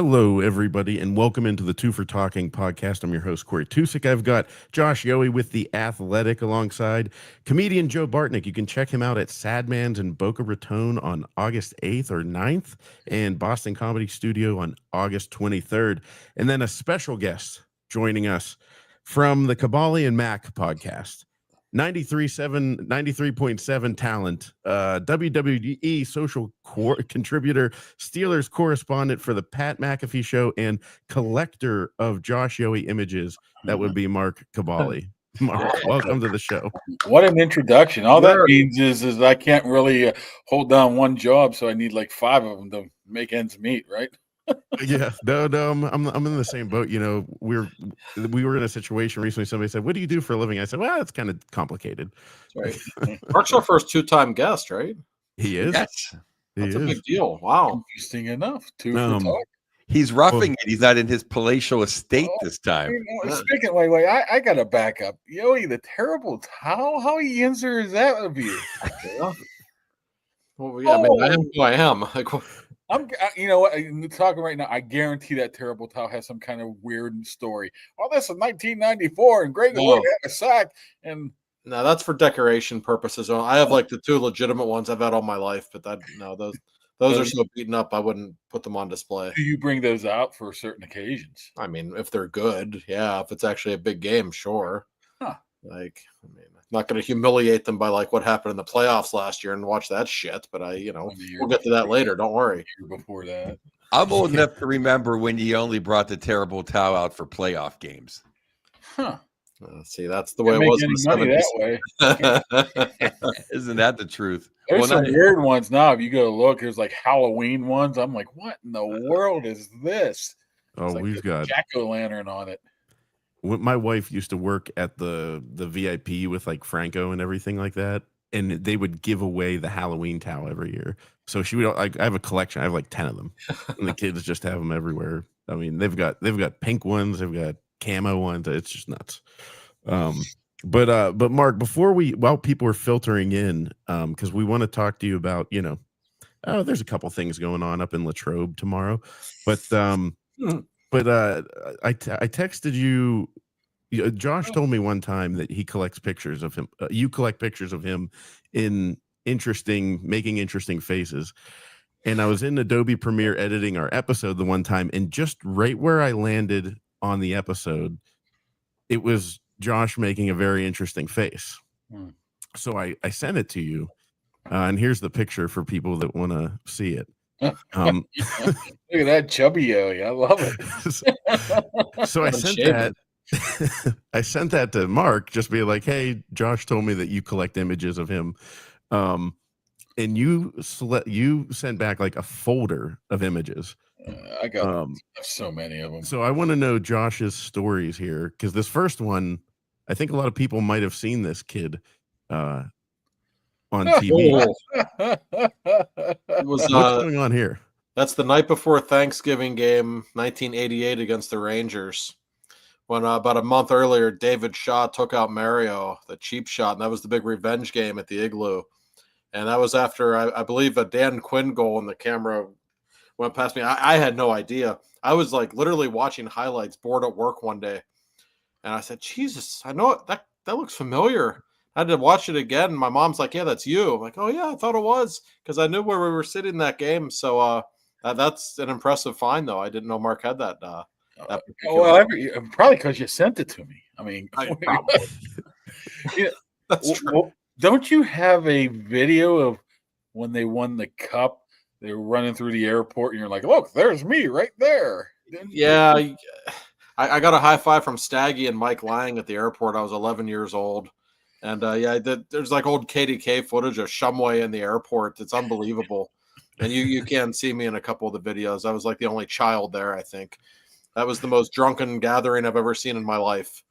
Hello, everybody, and welcome into the Two for Talking podcast. I'm your host, Corey Tusick. I've got Josh Yohe with The Athletic alongside comedian Joe Bartnick. You can check him out at Sadman's in Boca Raton on August 8th or 9th and Boston Comedy Studio on August 23rd. And then a special guest joining us from the Kaboly and Mac podcast. 93.7 talent, WWE social contributor, Steelers correspondent for the Pat McAfee show, and collector of Josh Yohe images. That would be Mark Kaboly. Mark, welcome to the show. What an introduction. All that means is I can't really hold down one job, so I need like 5 of them to make ends meet, right? Yeah, no, I'm in the same boat. You know, we were in a situation recently. Somebody said, "What do you do for a living?" I said, "Well, it's kind of complicated." That's right. Mark's our first 2-time guest, right? He is. Yes, that's a big deal. Wow, interesting enough. Two for talk. He's roughing it. He's not in his palatial estate this time. Speaking, wait, I got to back up. Yohe, the terrible towel. How answer is that of you? Well, yeah, I mean, I am who I am. You know what? I'm talking right now. I guarantee that terrible towel has some kind of weird story. Well, this is 1994, and Greg Lloyd had a sack. And no, that's for decoration purposes. I have like the 2 legitimate ones I've had all my life, but those are so beaten up, I wouldn't put them on display. Do you bring those out for certain occasions? I mean, if they're good, yeah. If it's actually a big game, sure. Huh. Like, I mean, I'm not going to humiliate them by like what happened in the playoffs last year and watch that shit. But we'll get to that later. Don't worry. Before that, I'm old enough to remember when you only brought the terrible towel out for playoff games. Huh. See, that's the way it was in the 70s. Isn't that the truth? There's some weird ones now. If you go look, there's like Halloween ones. I'm like, what in the world is this? Oh, like we've got jack-o'-lantern on it. My wife used to work at the VIP with like Franco and everything like that, and they would give away the Halloween towel every year. So she would like, I have a collection. I have like 10 of them, and the kids just have them everywhere. I mean, they've got pink ones, they've got camo ones. It's just nuts. But Mark, while people are filtering in, because we want to talk to you about, there's a couple things going on up in Latrobe tomorrow, but I texted you. Josh told me one time that he collects pictures of him. You collect pictures of him in making interesting faces. And I was in Adobe Premiere editing our episode the one time, and just right where I landed on the episode, it was Josh making a very interesting face. So I sent it to you, and here's the picture for people that want to see it. Look at that chubby Yohe. I love it. So I sent that. I sent that to Mark, just be like, "Hey, Josh told me that you collect images of him," and you sent back like a folder of images. I got so many of them. So I want to know Josh's stories here, because this first one, I think a lot of people might have seen this kid on TV. What's going on here? That's the night before Thanksgiving game, 1988 against the Rangers. When about a month earlier, David Shaw took out Mario, the cheap shot, and that was the big revenge game at the Igloo. And that was after, I believe, a Dan Quinn goal, and the camera went past me. I had no idea. I was like literally watching highlights, bored at work one day. And I said, Jesus, I know that looks familiar. I had to watch it again. And my mom's like, yeah, that's you. I'm like, oh, yeah, I thought it was, because I knew where we were sitting that game. So that's an impressive find, though. I didn't know Mark had that. Probably because you sent it to me. I mean, that's true. Well, don't you have a video of when they won the cup? They were running through the airport, and you're like, look, there's me right there. Yeah, I got a high five from Staggy and Mike Lang at the airport. I was 11 years old. And there's like old KDK footage of Shumway in the airport. It's unbelievable. And you can see me in a couple of the videos. I was like the only child there, I think. That was the most drunken gathering I've ever seen in my life.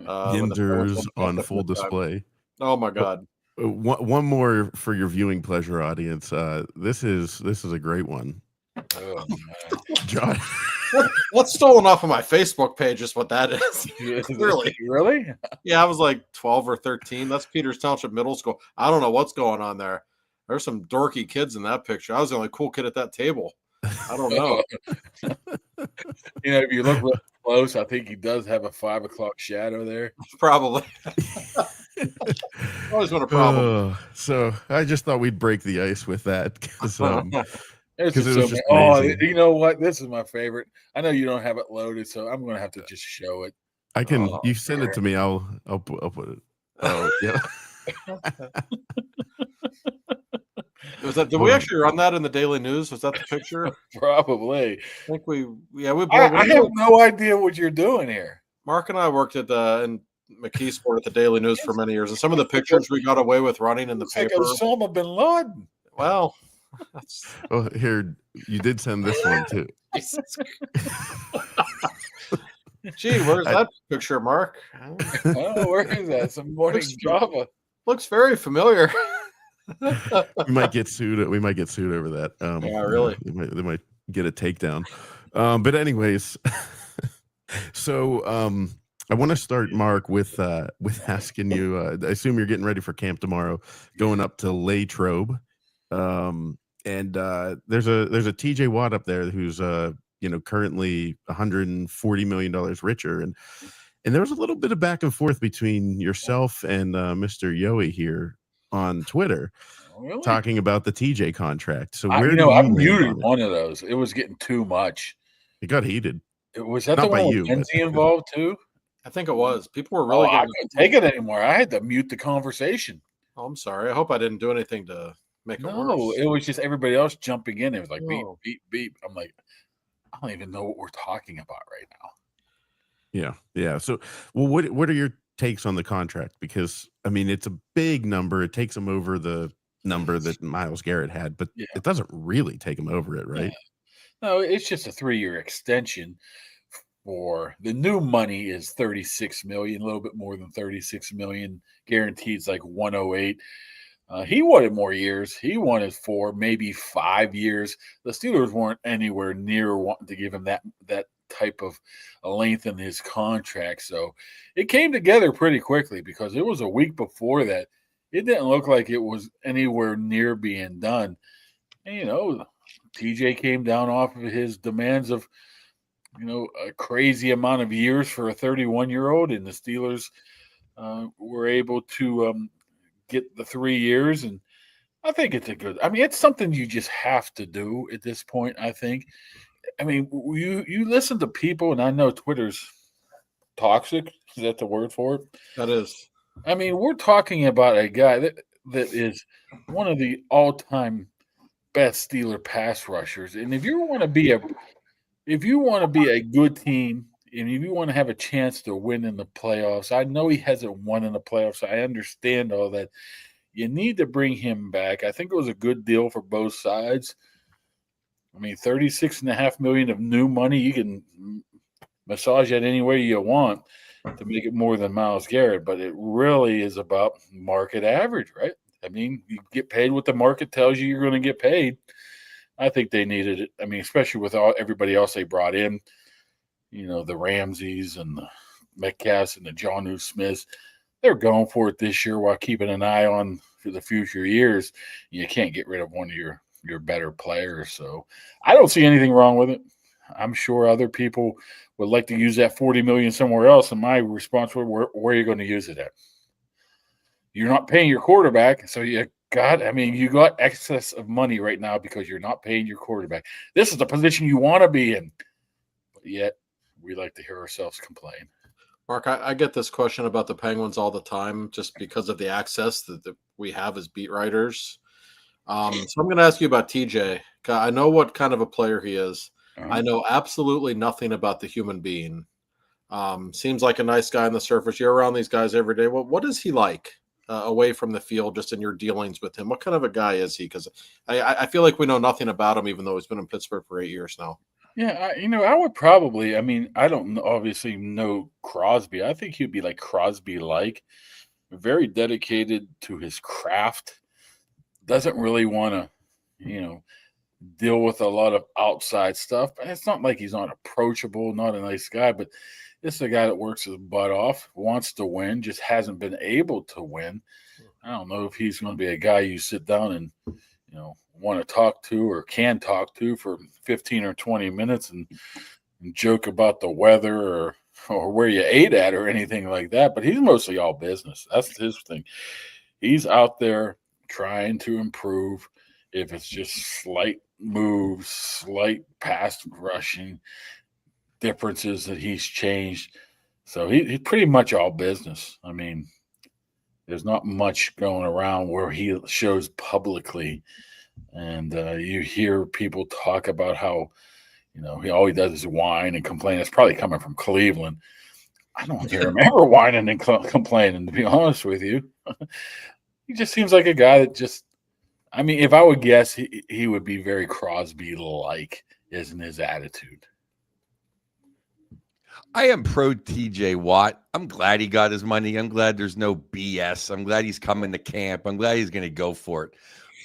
Yinders on full display. Oh, my God. One more for your viewing pleasure audience. This is a great one. Oh, John. What's stolen off of my Facebook page is what that is. Really? Yeah, I was like 12 or 13. That's Peters Township Middle School. I don't know what's going on there. There's some dorky kids in that picture. I was the only cool kid at that table. I don't know. If you look real close, I think he does have a 5 o'clock shadow there. Probably. Always been a problem. So I just thought we'd break the ice with that because There's it just was so just many. amazing. You know what? This is my favorite. I know you don't have it loaded, so I'm going to have to just show it. I can. Oh, you send it to me. I'll put it. Oh yeah. Was that? Did we actually run that in the Daily News? Was that the picture? Probably. I think we. Yeah, we. I have no idea what you're doing here. Mark and I worked at in McKeesport at the Daily News for many years, and some of the pictures we got away with running in the It's like paper. Osama bin Laden. Well, that's. Oh, here you did send this one too. Gee, where's that picture, Mark? Oh, where is that? Some morning Java. Looks very familiar. We might get sued. We might get sued over that. Yeah, really. They might get a takedown. But anyways, so I want to start, Mark, with asking you. I assume you're getting ready for camp tomorrow, going up to Latrobe, and there's a TJ Watt up there who's currently $140 million richer, and there was a little bit of back and forth between yourself and Mr. Yoey here on Twitter. Really? Talking about the TJ contract. So I muted one of those. It was getting too much. It got heated. Was that the one with Lindsay involved too? I think it was. People were really. I couldn't take it anymore. I had to mute the conversation. Oh, I'm sorry. I hope I didn't do anything to make it worse. No, it was just everybody else jumping in. It was like beep, beep, beep. I'm like, I don't even know what we're talking about right now. Yeah. So, well, what are your takes on the contract? Because I mean, it's a big number. It takes him over the number that Myles Garrett had, but it doesn't really take him over it, right? Yeah. No, it's just a 3-year extension. For the new money is $36 million, a little bit more than $36 million. Guaranteed like 108. He wanted more years. He wanted 4, maybe 5 years. The Steelers weren't anywhere near wanting to give him that type of length in his contract. So it came together pretty quickly because it was a week before that. It didn't look like it was anywhere near being done. And, TJ came down off of his demands of, a crazy amount of years for a 31-year-old, and the Steelers were able to get the 3 years. And I think it's it's something you just have to do at this point, I think. I mean, you listen to people, and I know Twitter's toxic. Is that the word for it? That is. I mean, we're talking about a guy that is one of the all-time best Steeler pass rushers. And if you want to be a good team, and if you want to have a chance to win in the playoffs, I know he hasn't won in the playoffs. I understand all that. You need to bring him back. I think it was a good deal for both sides. I mean, $36.5 million of new money, you can massage that any way you want to make it more than Myles Garrett, but it really is about market average, right? I mean, you get paid what the market tells you you're going to get paid. I think they needed it. I mean, especially with everybody else they brought in, the Ramseys and the Metcalfs and the Jonnu Smiths. They're going for it this year while keeping an eye on for the future years. You can't get rid of one of your better players. So I don't see anything wrong with it. I'm sure other people would like to use that $40 million somewhere else. And my response was, where are you going to use it at? You're not paying your quarterback, so you got excess of money right now because you're not paying your quarterback. This is the position you want to be in. But yet, we like to hear ourselves complain. Mark, I get this question about the Penguins all the time just because of the access that we have as beat writers. So I'm going to ask you about TJ. I know what kind of a player he is. I know absolutely nothing about the human being. Seems like a nice guy on the surface. You're around these guys every day. What is he like away from the field, just in your dealings with him? What kind of a guy is he? Because I feel like we know nothing about him, even though he's been in Pittsburgh for 8 years now. Yeah, I would probably. I mean, I don't obviously know Crosby. I think he'd be like Crosby-like, very dedicated to his craft. Doesn't really want to, deal with a lot of outside stuff. But it's not like he's not approachable, not a nice guy. But this is a guy that works his butt off, wants to win, just hasn't been able to win. I don't know if he's going to be a guy you sit down and, want to talk to or can talk to for 15 or 20 minutes and and joke about the weather or where you ate at or anything like that. But he's mostly all business. That's his thing. He's out there trying to improve. If it's just slight moves, slight pass rushing differences that he's changed. So he's pretty much all business. I mean, there's not much going around where he shows publicly. And you hear people talk about how, all he does is whine and complain. It's probably coming from Cleveland. I don't even remember whining and complaining, to be honest with you. He just seems like a guy that if I would guess, he would be very Crosby-like, isn't his attitude. I am pro TJ Watt. I'm glad he got his money. I'm glad there's no BS. I'm glad he's coming to camp. I'm glad he's going to go for it.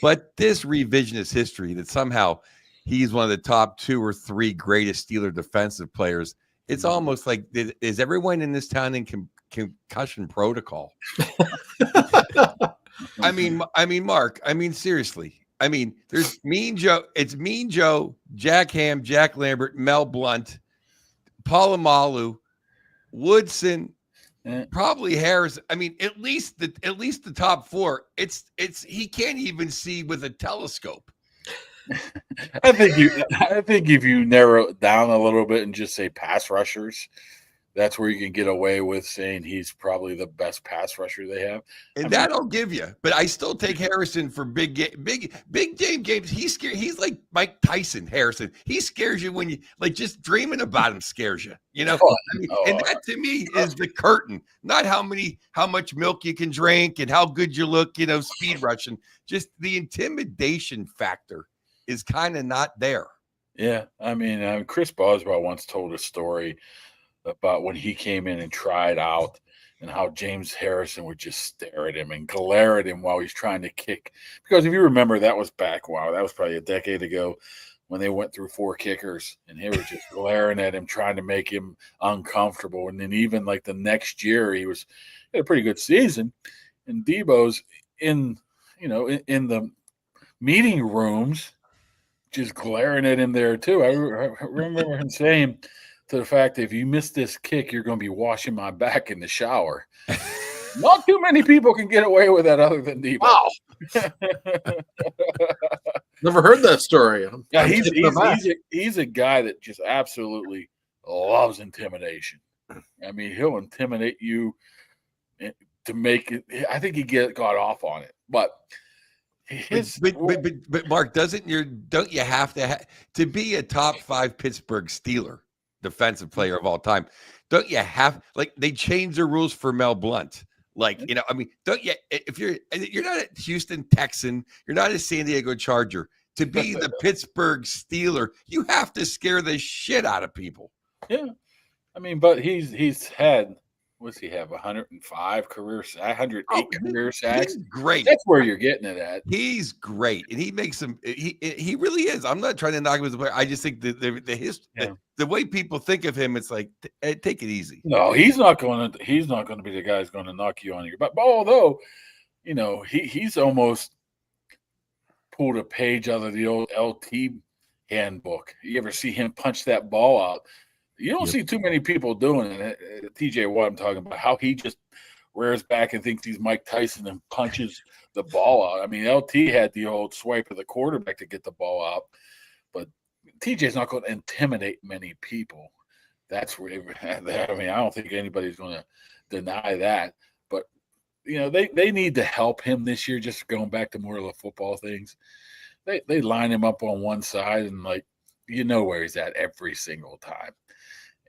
But this revisionist history that somehow he's one of the top 2 or 3 greatest Steeler defensive players, it's almost like, is everyone in this town in concussion protocol? I mean, Mark, seriously. There's Mean Joe. It's Mean Joe, Jack Ham, Jack Lambert, Mel Blount, Polamalu, Woodson, probably Harris. At least the top 4. It's he can't even see with a telescope. I think if you narrow it down a little bit and just say pass rushers, that's where you can get away with saying he's probably the best pass rusher they have. And I'll give you. But I still take Harrison for big game games. He's like Mike Tyson, Harrison. He scares you when you just dreaming about him scares you. And that to me is the curtain, not how much milk you can drink and how good you look, speed rushing. Just the intimidation factor is kind of not there. Yeah. Chris Boswell once told a story about when he came in and tried out and how James Harrison would just stare at him and glare at him while he's trying to kick. Because if you remember, that was probably a decade ago when they went through 4 kickers and he was just glaring at him, trying to make him uncomfortable. And then even like the next year, he had a pretty good season. And Debo's in the meeting rooms, just glaring at him there too. I remember him saying to the fact that if you miss this kick, you're going to be washing my back in the shower. Not too many people can get away with that other than Debo. Wow. Never heard that story. Yeah, he's a guy that just absolutely loves intimidation. He'll intimidate you to make it. I think he got off on it, but Mark, don't you have to be a top 5 Pittsburgh Steeler defensive player of all time? Don't you have they changed the rules for Mel Blount? Don't you? If you're not a Houston Texan, you're not a San Diego Charger. To be the Pittsburgh Steeler, you have to scare the shit out of people. Yeah, but he's had. What's he have? 105 career sacks, 108 career sacks. He's great. That's where you're getting it at. He's great, and he makes some. He really is. I'm not trying to knock him as a player. I just think the way people think of him, it's like take it easy. No, he's not going to be the guy who's going to knock you on your butt. But although, he's almost pulled a page out of the old LT handbook. You ever see him punch that ball out? You don't see too many people doing it. TJ Watt, I'm talking about how he just rears back and thinks he's Mike Tyson and punches the ball out. LT had the old swipe of the quarterback to get the ball out, but TJ's not going to intimidate many people. That's where I don't think anybody's going to deny that. But they need to help him this year. Just going back to more of the football things, they line him up on one side and where he's at every single time.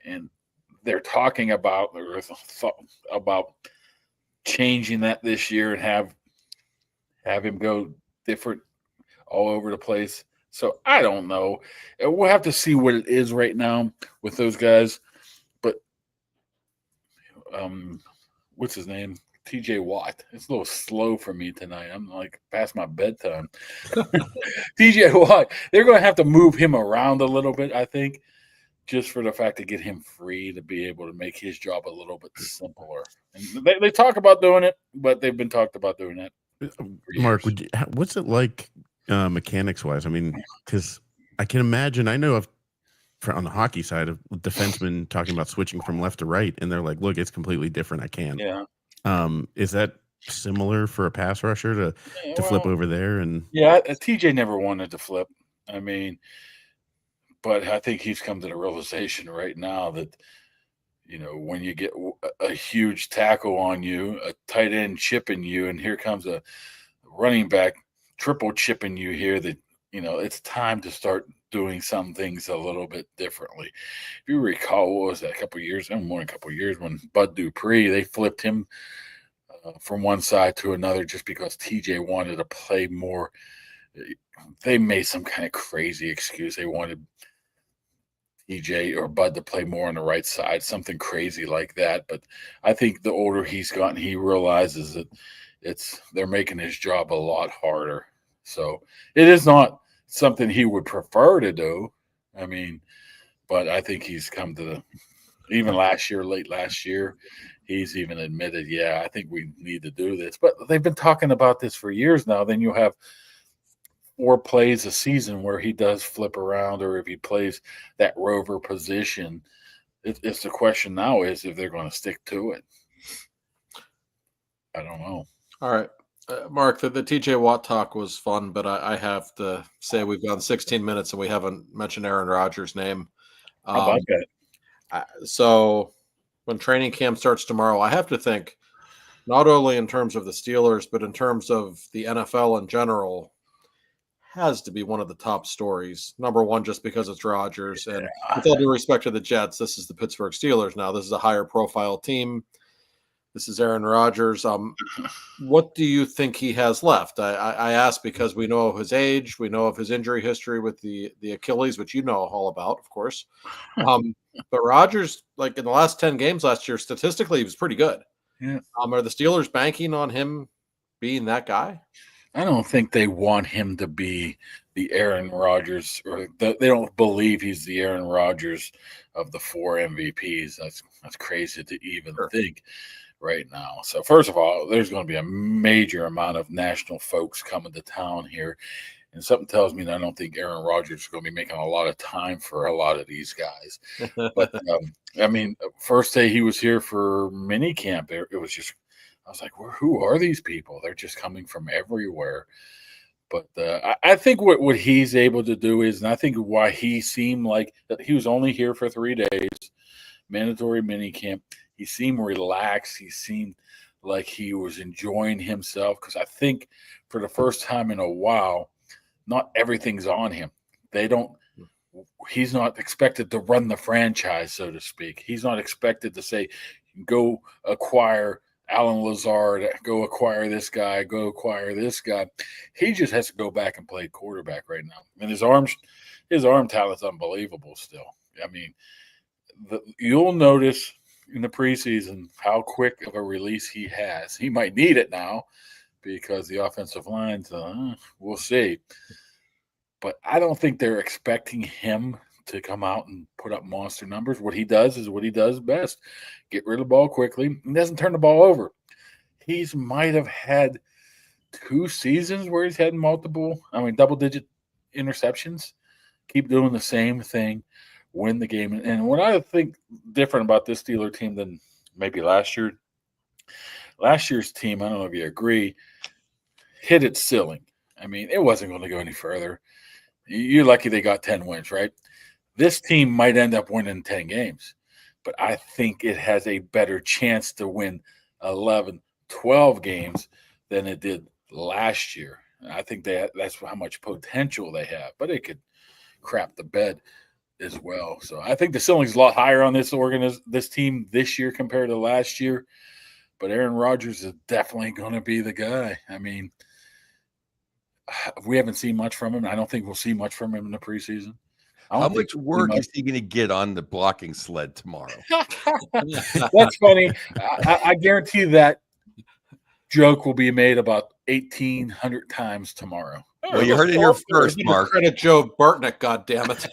And they're talking about changing that this year and have him go different all over the place. So I don't know. We'll have to see what it is right now with those guys. But what's his name? TJ Watt. It's a little slow for me tonight. I'm past my bedtime. TJ Watt. They're going to have to move him around a little bit, I think. Just for the fact to get him free to be able to make his job a little bit simpler. And they talk about doing it, but they've been talked about doing that. Mark, what's it like mechanics-wise? Because I can imagine, I know on the hockey side of defensemen talking about switching from left to right, and they're like, "Look, it's completely different. I can't." Yeah. Is that similar for a pass rusher to flip over there? And yeah, TJ never wanted to flip. I mean, but I think he's come to the realization right now that when you get a huge tackle on you, a tight end chipping you, and here comes a running back triple chipping you here, that it's time to start doing some things a little bit differently. If you recall, what was that, a couple of years, more than a couple of years, when Bud Dupree, they flipped him from one side to another just because TJ wanted to play more. They made some kind of crazy excuse. They wanted TJ or Bud to play more on the right side, something crazy like that. But I think the older he's gotten, he realizes that they're making his job a lot harder. So it is not something he would prefer to do. I mean, but I think he's come to even late last year, he's even admitted, yeah, I think we need to do this. But they've been talking about this for years now. Then you have 4 plays a season where he does flip around, or if he plays that rover position. It's the question now is if they're going to stick to it. I don't know. All right. Mark, the TJ Watt talk was fun, but I have to say we've gone 16 minutes and we haven't mentioned Aaron Rodgers' name. How about that? So when training camp starts tomorrow, I have to think not only in terms of the Steelers, but in terms of the NFL in general, has to be one of the top stories. Number one, just because it's Rodgers. And with all due respect to the Jets, this is the Pittsburgh Steelers now. This is a higher profile team. This is Aaron Rodgers. What do you think he has left? I ask because we know of his age. We know of his injury history with the Achilles, which you know all about, of course. But Rodgers, like in the last 10 games last year, statistically, he was pretty good. Yeah. Are the Steelers banking on him being that guy? I don't think they want him to be the Aaron Rodgers, or they don't believe he's the Aaron Rodgers of the 4 MVPs. That's crazy to even think right now. So first of all, there's going to be a major amount of national folks coming to town here. And something tells me that I don't think Aaron Rodgers is going to be making a lot of time for a lot of these guys. But, I mean, first day he was here for mini camp, it was just, I was like, well, who are these people? They're just coming from everywhere. But I think what he's able to do is, and I think why he seemed like that he was only here for 3 days, mandatory mini camp. He seemed relaxed. He seemed like he was enjoying himself, because I think for the first time in a while, not everything's on him. He's not expected to run the franchise, so to speak. He's not expected to say, go acquire Alan Lazard, go acquire this guy, go acquire this guy. He just has to go back and play quarterback right now. And his arm talent's unbelievable still. I mean, you'll notice in the preseason how quick of a release he has. He might need it now because the offensive line's, we'll see. But I don't think they're expecting him to come out and put up monster numbers. What he does is what he does best. Get rid of the ball quickly and doesn't turn the ball over. He's might have had 2 seasons where he's had double-digit interceptions. Keep doing the same thing, win the game. And what I think different about this Steeler team than maybe last year's team, I don't know if you agree, hit its ceiling. I mean, it wasn't going to go any further. You're lucky they got 10 wins, right? This team might end up winning 10 games, but I think it has a better chance to win 11, 12 games than it did last year. And I think that's how much potential they have, but it could crap the bed as well. So I think the ceiling's a lot higher on this team this year compared to last year, but Aaron Rodgers is definitely going to be the guy. I mean, we haven't seen much from him. I don't think we'll see much from him in the preseason. How much work is he going to get on the blocking sled tomorrow? That's funny. I guarantee that joke will be made about 1,800 times tomorrow. Well, you heard it here first, Mark. Credit Joe Bartnick, goddammit.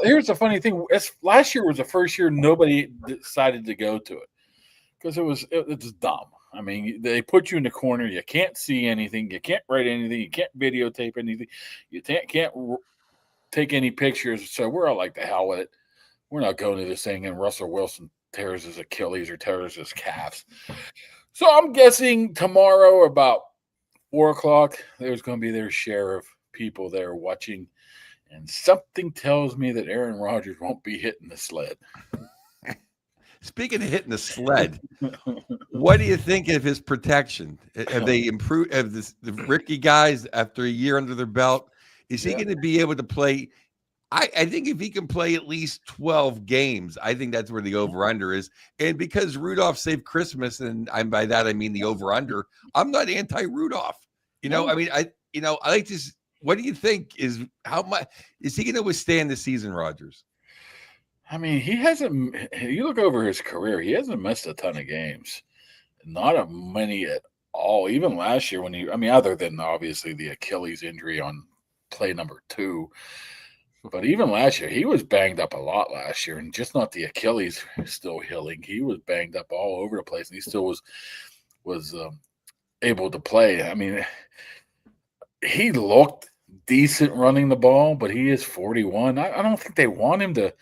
Here's the funny thing. Last year was the first year nobody decided to go to it because it was dumb. I mean, they put you in the corner. You can't see anything. You can't write anything. You can't videotape anything. You can't take any pictures. So we're all like, the hell with it. We're not going to this thing. And Russell Wilson tears his Achilles or tears his calves. So I'm guessing tomorrow about 4:00, there's going to be their share of people there watching. And something tells me that Aaron Rodgers won't be hitting the sled. Speaking of hitting the sled, what do you think of his protection? Have they improved? Have the rookie guys, after a year under their belt, is he going to be able to play? I think if he can play at least 12 games, I think that's where the over-under is. And because Rudolph saved Christmas, and by that I mean the over-under, I'm not anti-Rudolph. I like this. What do you think how much is he going to withstand the season, Rodgers? I mean, he hasn't. You look over his career; he hasn't missed a ton of games, not many at all. Even last year, other than obviously the Achilles injury on play number 2, but even last year, he was banged up a lot last year, and just not the Achilles still healing. He was banged up all over the place, and he still was able to play. I mean, he looked decent running the ball, but he is 41. I don't think they want him to,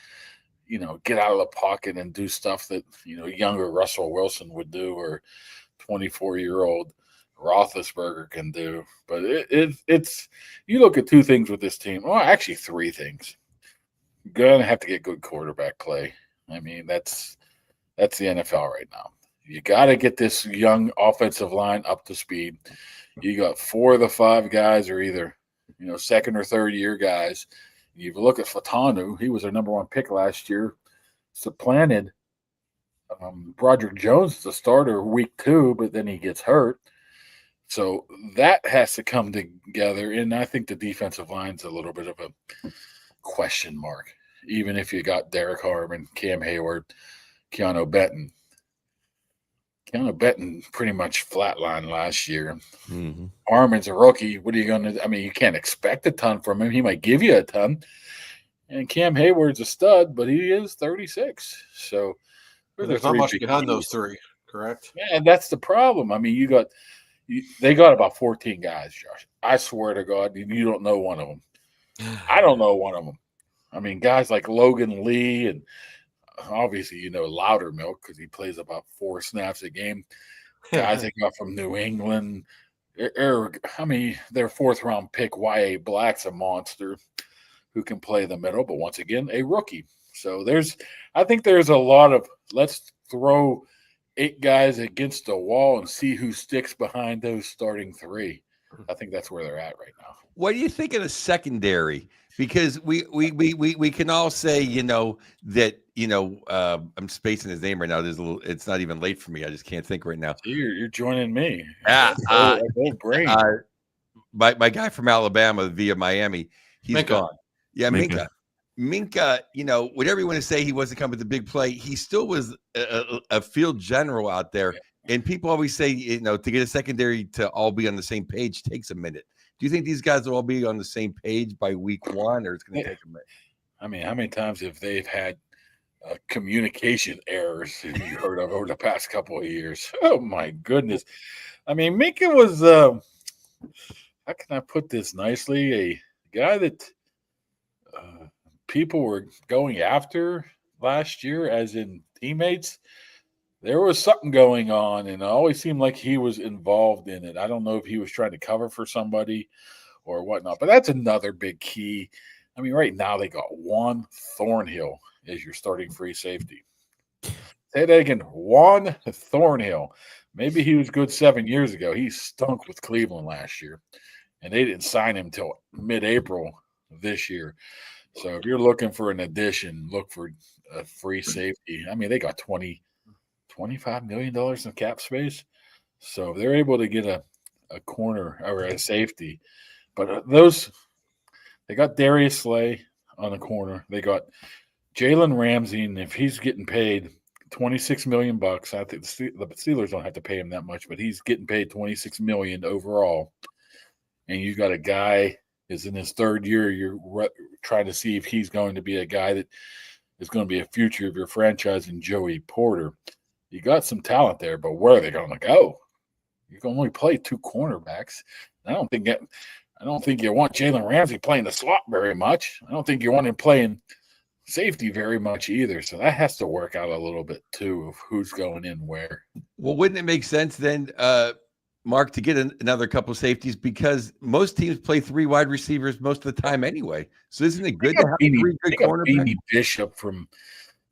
get out of the pocket and do stuff that, younger Russell Wilson would do or 24-year-old Roethlisberger can do. But it's you look at 2 things with this team. Well, actually 3 things. You're going to have to get good quarterback play. I mean, that's the NFL right now. You got to get this young offensive line up to speed. You got 4 of the 5 guys are either, second or third year guys. You look at Fatanu, he was their number 1 pick last year, supplanted Rodgers Jones as a starter week 2, but then he gets hurt. So that has to come together, and I think the defensive line's a little bit of a question mark, even if you got Derek Harmon, Cam Hayward, Keanu Benton. Keanu Benton pretty much flatlined last year. Mm-hmm. Harmon's a rookie. What are you going to – you can't expect a ton from him. He might give you a ton. And Cam Hayward's a stud, but he is 36. So there's not much behind those 3, correct? Yeah, and that's the problem. They got about 14 guys, Josh. I swear to God, you don't know one of them. I don't know one of them. Guys like Logan Lee and obviously, Loudermilk because he plays about 4 snaps a game. Guys they got from New England. Their 4th-round pick, Y.A. Black's a monster who can play the middle, but once again, a rookie. So I think there's a lot of let's throw 8 guys against the wall and see who sticks behind those starting 3. I think that's where they're at right now. What do you think of the secondary? Because we can all say, that, I'm spacing his name right now. It's not even late for me. I just can't think right now. You're joining me. Brain. My guy from Alabama via Miami, he's Minka. gone. Yeah, Minka. Whatever you want to say, he wasn't coming with the big play. He still was a field general out there. And people always say, to get a secondary to all be on the same page takes a minute. Do you think these guys will all be on the same page by week 1, or it's going to take a minute? How many times have they had communication errors you heard of over the past couple of years? Oh, my goodness. Minka was, how can I put this nicely, a guy that people were going after last year, as in teammates. There was something going on, and it always seemed like he was involved in it. I don't know if he was trying to cover for somebody or whatnot, but that's another big key. Right now they got Juan Thornhill as your starting free safety. Say that again, Juan Thornhill. Maybe he was good 7 years ago. He stunk with Cleveland last year, and they didn't sign him till mid-April this year. So if you're looking for an addition, look for a free safety. They got $25 million in cap space. So they're able to get a corner or a safety. But they got Darius Slay on the corner. They got Jalen Ramsey, and if he's getting paid $26 million, I think the Steelers don't have to pay him that much, but he's getting paid $26 million overall. And you got a guy is in his 3rd year. You're trying to see if he's going to be a guy that is going to be a future of your franchise in Joey Porter. You got some talent there, but where are they going to go? You can only play 2 cornerbacks. I don't think that. I don't think you want Jalen Ramsey playing the slot very much. I don't think you want him playing safety very much either. So that has to work out a little bit too of who's going in where. Well, wouldn't it make sense then, Mark, to get another couple of safeties, because most teams play 3 wide receivers most of the time anyway. So isn't it good to have 3 good cornerbacks? Beanie Bishop from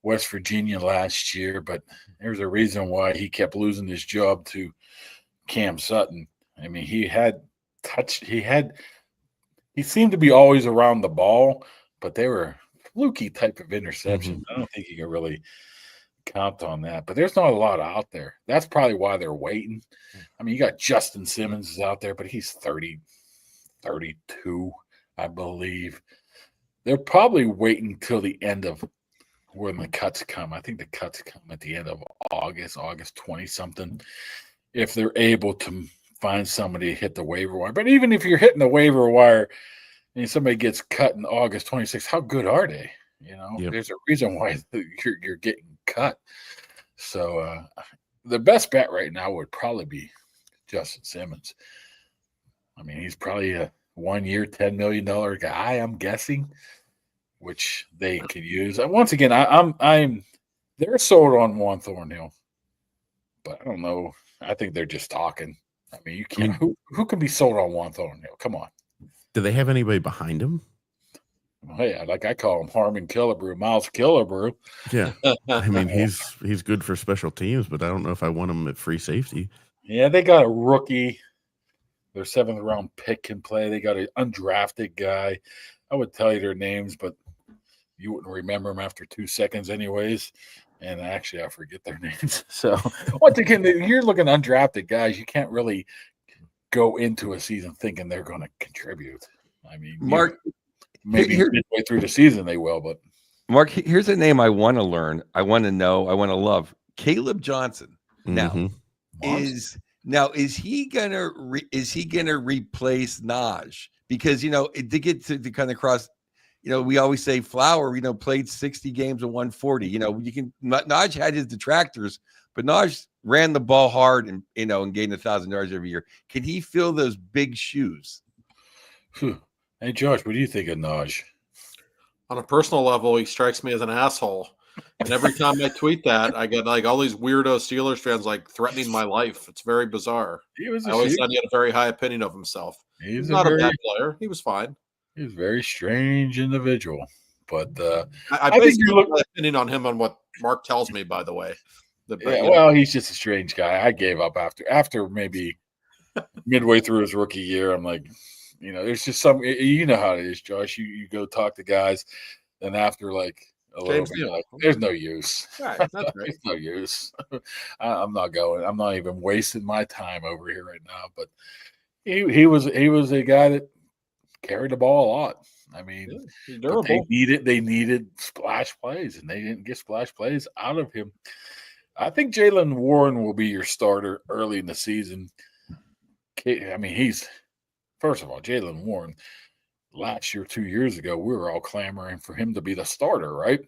West Virginia last year, but there's a reason why he kept losing his job to Cam Sutton. I mean, he seemed to be always around the ball, but they were fluky type of interceptions. I don't think you can really count on that, but there's not a lot out there. That's probably why they're waiting. I mean, you got Justin Simmons is out there, but he's 32, I believe. They're probably waiting till the end of when the cuts come. I think the cuts come at the end of August 20-something, if they're able to find somebody to hit the waiver wire. But even if you're hitting the waiver wire and somebody gets cut in August 26th, how good are they? There's a reason why you're getting cut. So the best bet right now would probably be Justin Simmons. I mean, he's probably a 1-year, $10 million guy, I'm guessing, which they could use. And once again, they're sold on Juan Thornhill, but I don't know. I think they're just talking. I mean, you can't. Who can be sold on Juan Thornhill? Come on. Do they have anybody behind him? Hey, like I call him Harmon Killebrew, Miles Killebrew. Yeah, I mean he's good for special teams, but I don't know if I want him at free safety. Yeah, they got a rookie. Their 7th round pick can play. They got an undrafted guy. I would tell you their names, but you wouldn't remember them after 2 seconds, anyways. And actually, I forget their names. So once again, you're looking at undrafted guys. You can't really go into a season thinking they're going to contribute. I mean, Mark. Maybe midway through the season they will, but Mark, here's a name I want to learn. I want to know. I want to love Caleb Johnson. Now, is he gonna replace Naj? Because to get to kind of cross, we always say Flower, played 60 games and 140. Naj had his detractors, but Naj ran the ball hard and and gained 1,000 yards every year. Can he fill those big shoes? Hey, Josh, what do you think of Naj? On a personal level, he strikes me as an asshole. And every time I tweet that, I get all these weirdo Steelers fans threatening my life. It's very bizarre. I always said he had a very high opinion of himself. He's not a bad player. He was fine. He was a very strange individual. But I basically look my opinion on him on what Mark tells me, by the way. He's just a strange guy. I gave up after maybe midway through his rookie year. I'm like, there's just some, how it is, Josh. You go talk to guys, and after a little bit, there's no use. Right, that's great. There's no use. I'm not going. I'm not even wasting my time over here right now. But he was a guy that carried the ball a lot. I mean, they needed splash plays, and they didn't get splash plays out of him. I think Jaylen Warren will be your starter early in the season. I mean, first of all, Jaylen Warren, last year, 2 years ago, we were all clamoring for him to be the starter, right?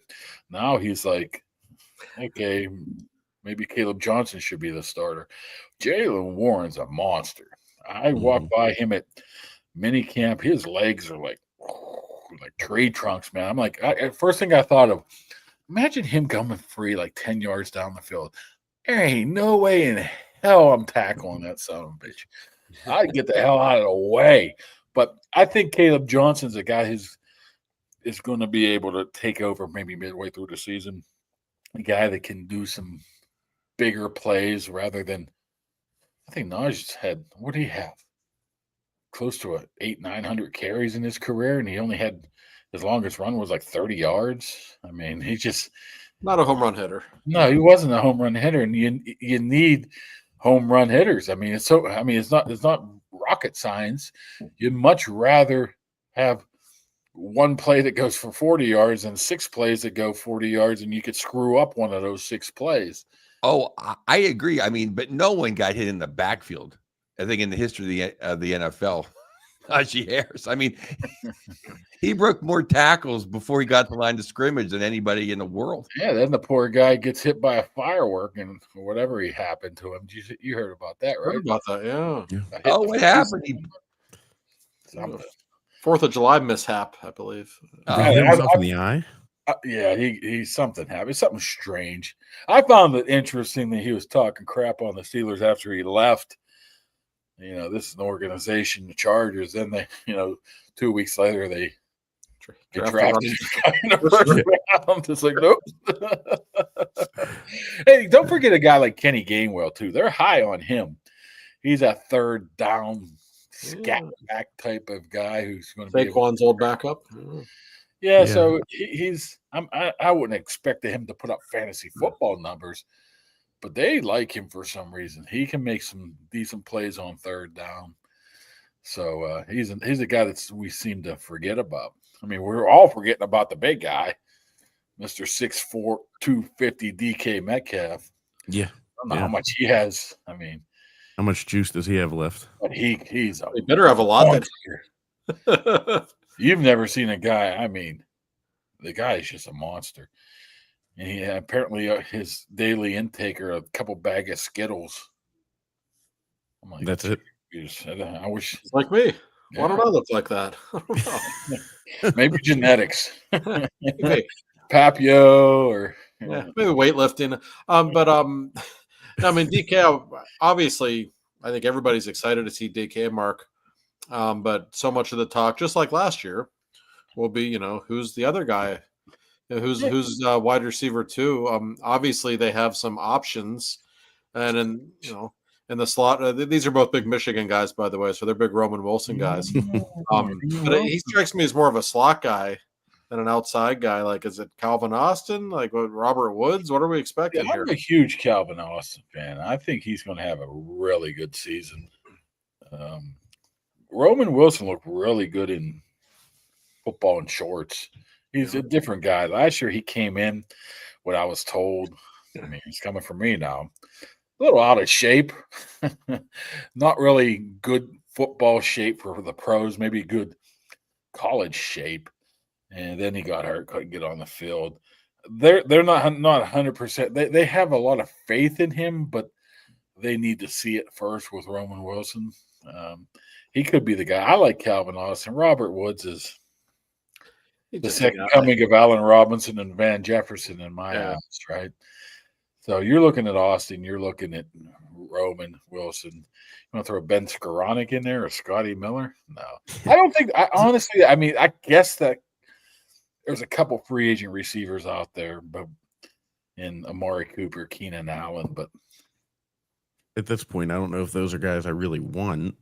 Now he's like, okay, maybe Caleb Johnson should be the starter. Jaylen Warren's a monster. I walked by him at minicamp. His legs are like tree trunks, man. I'm like, first thing I thought of, imagine him coming free 10 yards down the field. There ain't no way in hell I'm tackling that son of a bitch. I'd get the hell out of the way. But I think Caleb Johnson's a guy who's is going to be able to take over maybe midway through the season. A guy that can do some bigger plays rather than – I think Naj's had – what did he have? Close to 800-900 carries in his career, and he only had – his longest run was 30 yards. I mean, he just – not a home run hitter. No, he wasn't a home run hitter, and you need – home run hitters. I mean, it's not rocket science. You'd much rather have one play that goes for 40 yards than 6 plays that go 40 yards, and you could screw up one of those 6 plays. Oh, I agree. I mean, but no one got hit in the backfield, I think, in the history of the NFL. Najee Harris. I mean, he broke more tackles before he got the line of scrimmage than anybody in the world. Yeah, then the poor guy gets hit by a firework and whatever he happened to him. You heard about that, right? Heard about that, yeah. Oh, what happened? something. 4th of July mishap, I believe. Did he hit himself in the eye? Yeah, he's something happened. Something strange. I found it interesting that he was talking crap on the Steelers after he left. This is an organization, the Chargers. Then they, 2 weeks later, they drafted in the first round. It's like, nope. Hey, don't forget a guy like Kenny Gainwell, too. They're high on him. He's a third down scat back type of guy who's going to be Saquon's old backup. Yeah, so he's. I wouldn't expect him to put up fantasy football numbers, but they like him for some reason. He can make some decent plays on third down. So he's a guy that we seem to forget about. I mean, we're all forgetting about the big guy, Mr. 6'4", 250 DK Metcalf. Yeah, I don't know how much he has. I mean, how much juice does he have left? But he better have a lot. You've never seen a guy. I mean, the guy is just a monster. And he apparently his daily intake are a couple bag of Skittles. I'm like, that's it. I wish it's like me. Yeah. Why don't I look like that? I don't know. Maybe genetics. Maybe Papio or maybe weightlifting. I mean, DK. Obviously, I think everybody's excited to see DK Mark. But so much of the talk, just like last year, will be, who's the other guy, who's wide receiver too. Obviously they have some options, and in the slot, these are both big Michigan guys, by the way, so they're big Roman Wilson guys. But he strikes me as more of a slot guy than an outside guy. Like, is it Calvin Austin? Like, what, Robert Woods? What are we expecting here? I'm a huge Calvin Austin fan. I think he's going to have a really good season. Roman Wilson looked really good in football and shorts. He's a different guy. Last year he came in, what I was told. I mean, he's coming from me now. A little out of shape. Not really good football shape for the pros, maybe good college shape. And then he got hurt, couldn't get on the field. They're not 100%. They have a lot of faith in him, but they need to see it first with Roman Wilson. He could be the guy. I like Calvin Austin. Robert Woods is the second coming of Allen Robinson and Van Jefferson in my eyes, right? So you're looking at Austin. You're looking at Roman Wilson. You want to throw Ben Skoranek in there or Scotty Miller? No. I don't think – honestly, I mean, I guess that there's a couple free agent receivers out there, but in Amari Cooper, Keenan Allen, but – at this point, I don't know if those are guys I really want.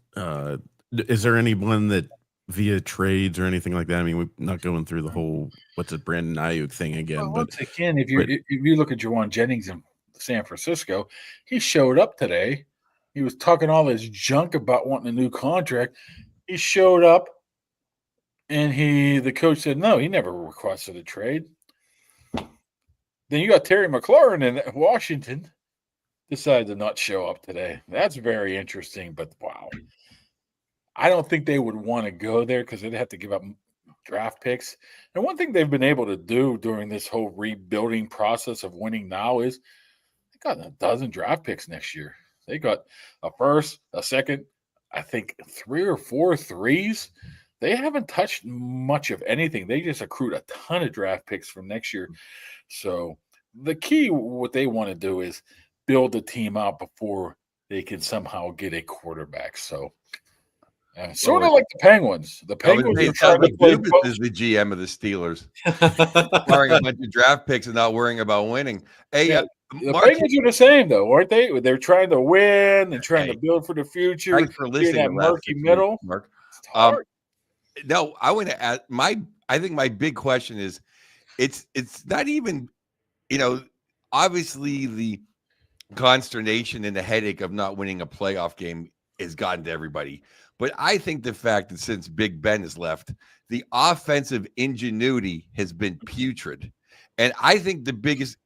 Is there anyone that via trades or anything like that? I mean, we're not going through the whole Brandon Ayuk thing again. Well, but once again, if you look at Jawan Jennings in San Francisco, he showed up today. He was talking all this junk about wanting a new contract. He showed up, and the coach said no. He never requested a trade. Then you got Terry McLaurin in Washington. Decided to not show up today. That's very interesting, but wow. I don't think they would want to go there because they'd have to give up draft picks. And one thing they've been able to do during this whole rebuilding process of winning now is they got a dozen draft picks next year. They got a first, a second, I think 3 or 4 threes. They haven't touched much of anything. They just accrued a ton of draft picks from next year. So the key, what they want to do is build the team out before they can somehow get a quarterback. So sort of like the Penguins. The Penguins are trying to play is the GM of the Steelers, acquiring a bunch of draft picks and not worrying about winning. Hey, the Penguins are the same though, aren't they? They're trying to win and trying to build for the future. Thanks for listening. That murky middle, Mark. No, I want to add I think my big question is, it's not even, obviously the consternation and the headache of not winning a playoff game has gotten to everybody. But I think the fact that since Big Ben has left, the offensive ingenuity has been putrid. And I think the biggest,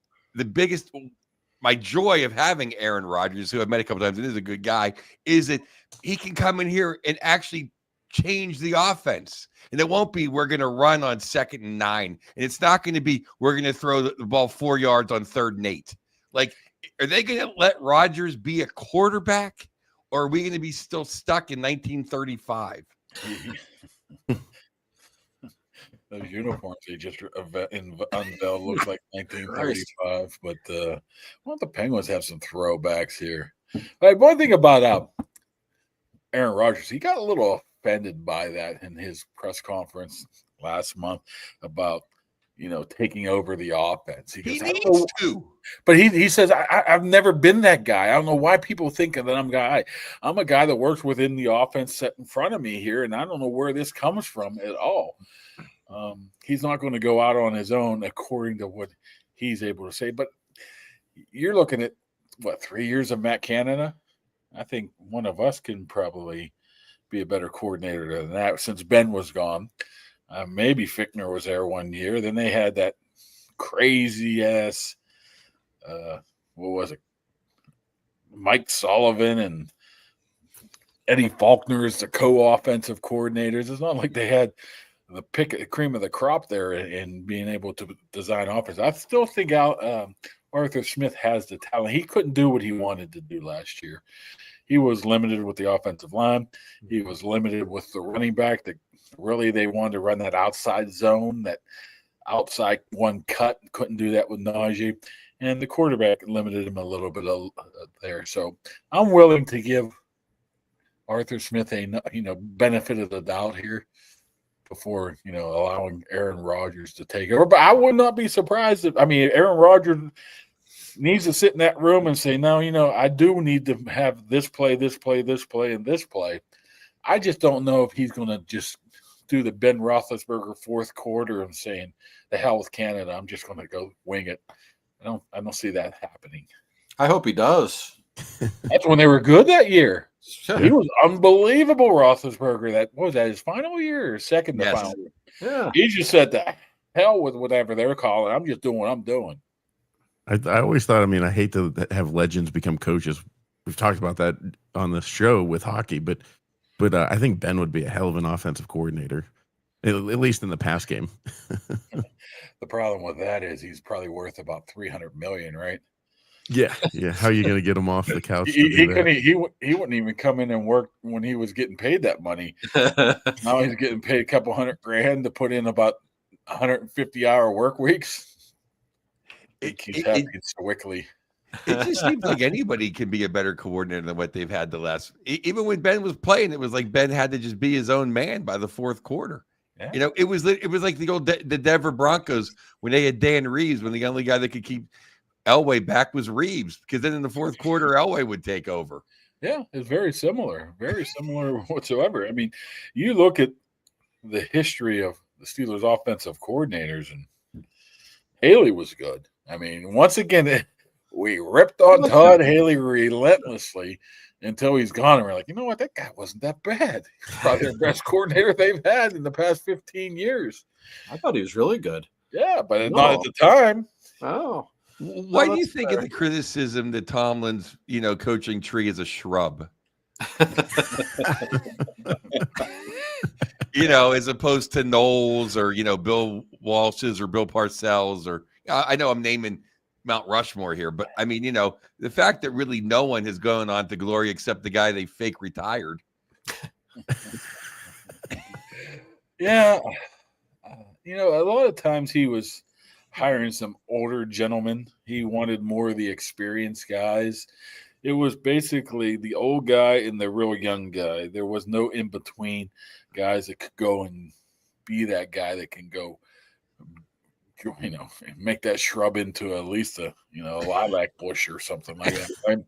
my joy of having Aaron Rodgers, who I've met a couple times and is a good guy, is that he can come in here and actually change the offense. And it won't be, we're going to run on 2nd and 9. And it's not going to be, we're going to throw the ball 4 yards on 3rd and 8. Like, are they going to let Rodgers be a quarterback? Or are we going to be still stuck in 1935? Those uniforms they just unveiled look like 1935. But well, the Penguins have some throwbacks here. Right, one thing about Aaron Rodgers, he got a little offended by that in his press conference last month about taking over the offense. He goes, needs to. But he says, I've never been that guy. I don't know why people think that I'm a guy. I'm a guy that works within the offense set in front of me here, and I don't know where this comes from at all. He's not going to go out on his own according to what he's able to say. But you're looking at, 3 years of Matt Canada? I think one of us can probably be a better coordinator than that since Ben was gone. Maybe Fichtner was there 1 year. Then they had that crazy-ass, what was it, Mike Sullivan and Eddie Faulkner as the co-offensive coordinators. It's not like they had the cream of the crop there in being able to design offense. I still think Arthur Smith has the talent. He couldn't do what he wanted to do last year. He was limited with the offensive line. He was limited with the running back. Really, they wanted to run that outside zone, that outside one cut. Couldn't do that with Najee. And the quarterback limited him a little bit there. So I'm willing to give Arthur Smith a benefit of the doubt here before allowing Aaron Rodgers to take over. But I would not be surprised if Aaron Rodgers needs to sit in that room and say, no, I do need to have this play, this play, this play, and this play. I just don't know if he's going to just do the Ben Roethlisberger fourth quarter and saying, the hell with Canada, I'm just going to go wing it. I don't see that happening. I hope he does. That's when they were good that year. Yeah. He was unbelievable, Roethlisberger. What was that, his final year or second to final year? Yeah. He just said, the hell with whatever they're calling. I'm just doing what I'm doing. I always thought, I hate to have legends become coaches. We've talked about that on the show with hockey, but I think Ben would be a hell of an offensive coordinator, at least in the pass game. The problem with that is he's probably worth about $300 million, right? Yeah. How are you going to get him off the couch? He wouldn't even come in and work when he was getting paid that money. Now he's getting paid a couple $100,000 to put in about 150-hour work weeks. He's happy so quickly. It just seems like anybody can be a better coordinator than what they've had the last. Even when Ben was playing, it was like Ben had to just be his own man by the fourth quarter. Yeah. It was like the Denver Broncos when they had Dan Reeves, when the only guy that could keep Elway back was Reeves, because then in the fourth quarter, Elway would take over. Yeah, it's very similar whatsoever. You look at the history of the Steelers' offensive coordinators, and Haley was good. Once again, we ripped on Todd Haley relentlessly until he's gone, and we're like, you know what? That guy wasn't that bad. He's probably the best coordinator they've had in the past 15 years. I thought he was really good. Yeah, but not at the time. Oh. Why do you think of the criticism that Tomlin's, coaching tree is a shrub? As opposed to Knowles or, Bill Walsh's or Bill Parcells, or I know I'm naming Mount Rushmore here, but the fact that really no one has gone on to glory except the guy they fake retired. Yeah. A lot of times he was hiring some older gentlemen. He wanted more of the experienced guys. It was basically the old guy and the real young guy. There was no in between guys that could go and be that guy that can go, make that shrub into at least a lilac bush or something like that. Right?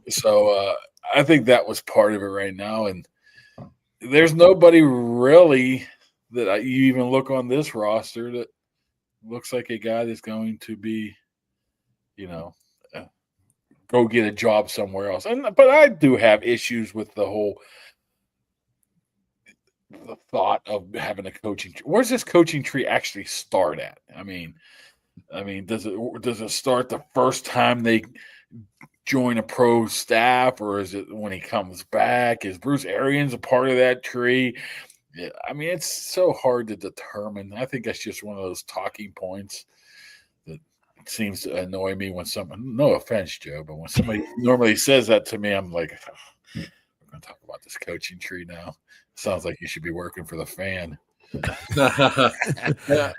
So I think that was part of it right now. And there's nobody really that you even look on this roster that looks like a guy that's going to be, go get a job somewhere else. But I do have issues with the thought of having a coaching tree. Where's this coaching tree actually start at? Does it start the first time they join a pro staff, or is it when he comes back? Is Bruce Arians a part of that tree? Yeah, it's so hard to determine. I think that's just one of those talking points that seems to annoy me when someone, no offense, Joe, but when somebody normally says that to me, I'm like, we're going to talk about this coaching tree now. Sounds like you should be working for the fan. Yeah.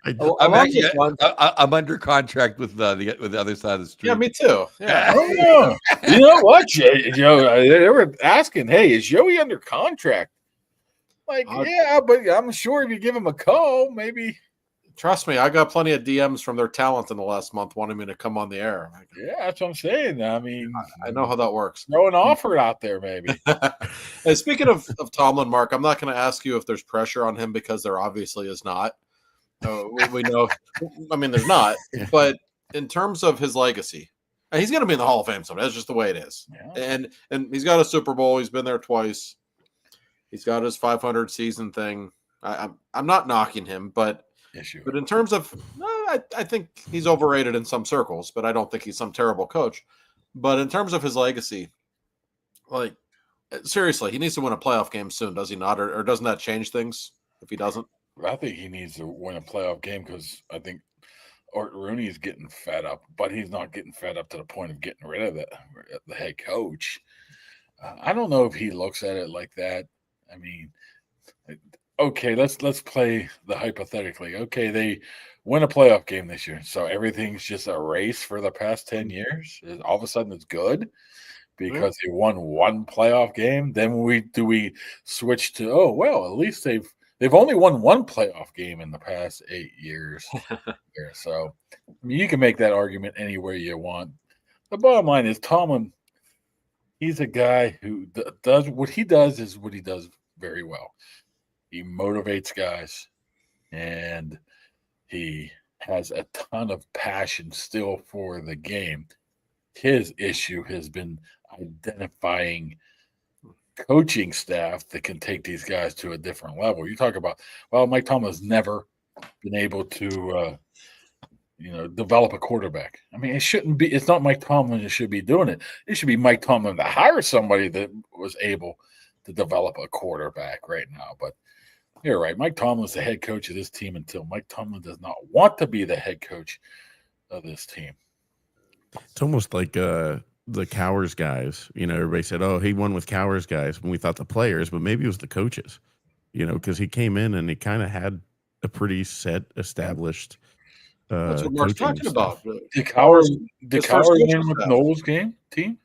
I- Well, I'm, along actually, those lines- I'm under contract with the other side of the street. yeah, me too. Yeah. Oh, you know what, Joe? They were asking, "Hey, is Joey under contract?" Like, yeah, but I'm sure if you give him a call, maybe. Trust me, I got plenty of DMs from their talent in the last month wanting me to come on the air. Yeah, that's what I'm saying. I mean, I know how that works. throw an offer out there, maybe. And speaking of Tomlin, Mark, I'm not going to ask you if there's pressure on him because there obviously is not. We know, I mean, there's not. Yeah. But in terms of his legacy, and he's going to be in the Hall of Fame someday. That's just the way it is. Yeah. And he's got a Super Bowl. He's been there twice. He's got his 500 season thing. I'm not knocking him, but in terms of, I think he's overrated in some circles, but I don't think he's some terrible coach. But in terms of his legacy, like, seriously, he needs to win a playoff game soon, does he not? Or doesn't that change things if he doesn't? I think he needs to win a playoff game because I think Art Rooney is getting fed up, but he's not getting fed up to the point of getting rid of the head coach. I don't know if he looks at it like that. I mean, okay, let's play the hypothetically. Okay, they win a playoff game this year, so everything's just a race for the past 10 years. All of a sudden, it's good because they won one playoff game. Then we switch to, oh well, at least they've only won one playoff game in the past 8 years. So I mean, you can make that argument any way you want. The bottom line is Tomlin. He's a guy who does what he does very well. He motivates guys, and he has a ton of passion still for the game. His issue has been identifying coaching staff that can take these guys to a different level. You talk about, well, Mike Tomlin's never been able to develop a quarterback. I mean, it's not Mike Tomlin that should be doing it. It should be Mike Tomlin to hire somebody that was able to develop a quarterback right now. But you're right. Mike Tomlin's the head coach of this team until Mike Tomlin does not want to be the head coach of this team. It's almost like the Cowers guys. Everybody said, oh, he won with Cowers guys when we thought the players, but maybe it was the coaches, because he came in and he kind of had a pretty set, established that's what Mark's talking about. Did Cowers win with Noel's team?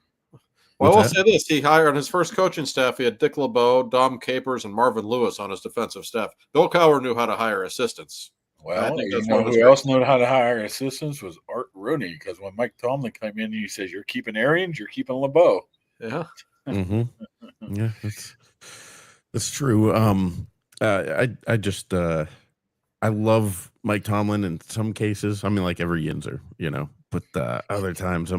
Well, I'll say this. He hired on his first coaching staff, he had Dick LeBeau, Dom Capers, and Marvin Lewis on his defensive staff. Bill Cowher knew how to hire assistants. Well, who else knew how to hire assistants was Art Rooney, because when Mike Tomlin came in, he says, you're keeping Arians, you're keeping LeBeau. Yeah. Mm-hmm. Yeah, that's true. I just I love Mike Tomlin in some cases. I mean, like every Yinzer, but other times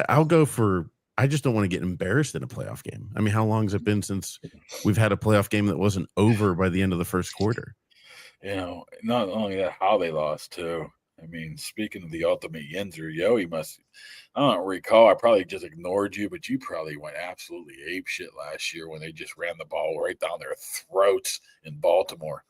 I'll go for, I just don't want to get embarrassed in a playoff game. I mean, how long has it been since we've had a playoff game that wasn't over by the end of the first quarter? Not only that, how they lost too. I mean, speaking of the ultimate Yinzer, I don't recall, I probably just ignored you, but you probably went absolutely ape shit last year when they just ran the ball right down their throats in Baltimore.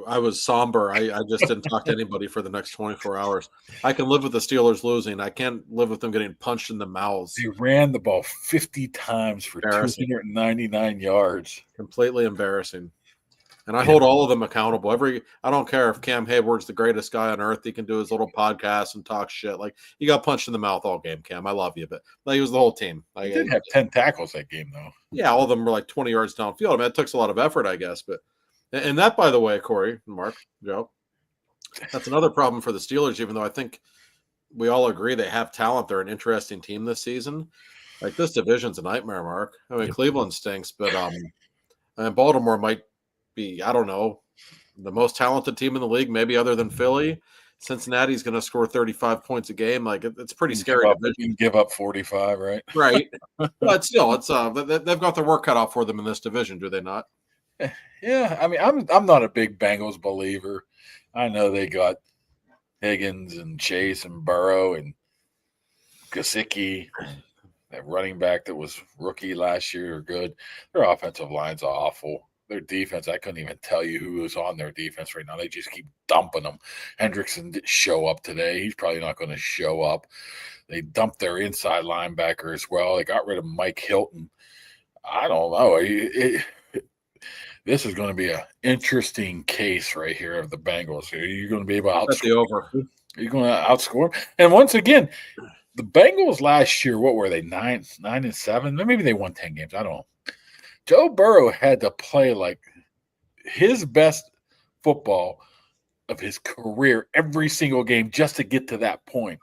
I was somber. I just didn't talk to anybody for the next 24 hours. I can live with the Steelers losing. I can't live with them getting punched in the mouths. They ran the ball 50 times for 299 yards. Completely embarrassing. And I hold all of them accountable. I don't care if Cam Hayward's the greatest guy on earth. He can do his little podcast and talk shit. Like, you got punched in the mouth all game, Cam. I love you, but he was the whole team. He did have 10 tackles that game, though. Yeah, all of them were like 20 yards downfield. I mean, it took a lot of effort, I guess. And that, by the way, Corey, Mark, Joe, that's another problem for the Steelers, even though I think we all agree they have talent. They're an interesting team this season. Like, this division's a nightmare, Mark. I mean, Cleveland stinks, but and Baltimore might be, I don't know, the most talented team in the league, maybe other than Philly. Cincinnati's going to score 35 points a game. Like, it's pretty scary. You can give up 45, right? Right. But still, it's they've got their work cut out for them in this division, do they not? Yeah, I mean, I'm not a big Bengals believer. I know they got Higgins and Chase and Burrow and Gesicki, that running back that was rookie last year, are good. Their offensive line's awful. Their defense, I couldn't even tell you who is on their defense right now. They just keep dumping them. Hendrickson didn't show up today. He's probably not going to show up. They dumped their inside linebacker as well. They got rid of Mike Hilton. I don't know. This is going to be an interesting case right here of the Bengals. You're going to be able to That's the outscore. over. You're going to outscore. And once again, the Bengals last year, what were they? 9-7? Maybe they won 10 games. I don't know. Joe Burrow had to play like his best football of his career every single game just to get to that point.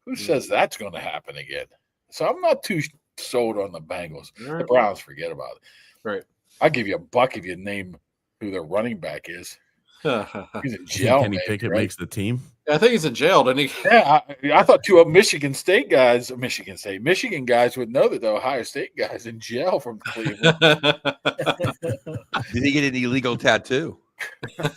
Who says that's going to happen again? So I'm not too sold on the Bengals. Right. The Browns, forget about it. Right. I'll give you $1 if you name who their running back is. I He's in You think jail. Kenny maybe, Pickett right? makes the team? think he's in jail, didn't he? Yeah, I thought 2 of Michigan guys would know that the Ohio State guy's in jail from Cleveland. Did he get an illegal tattoo?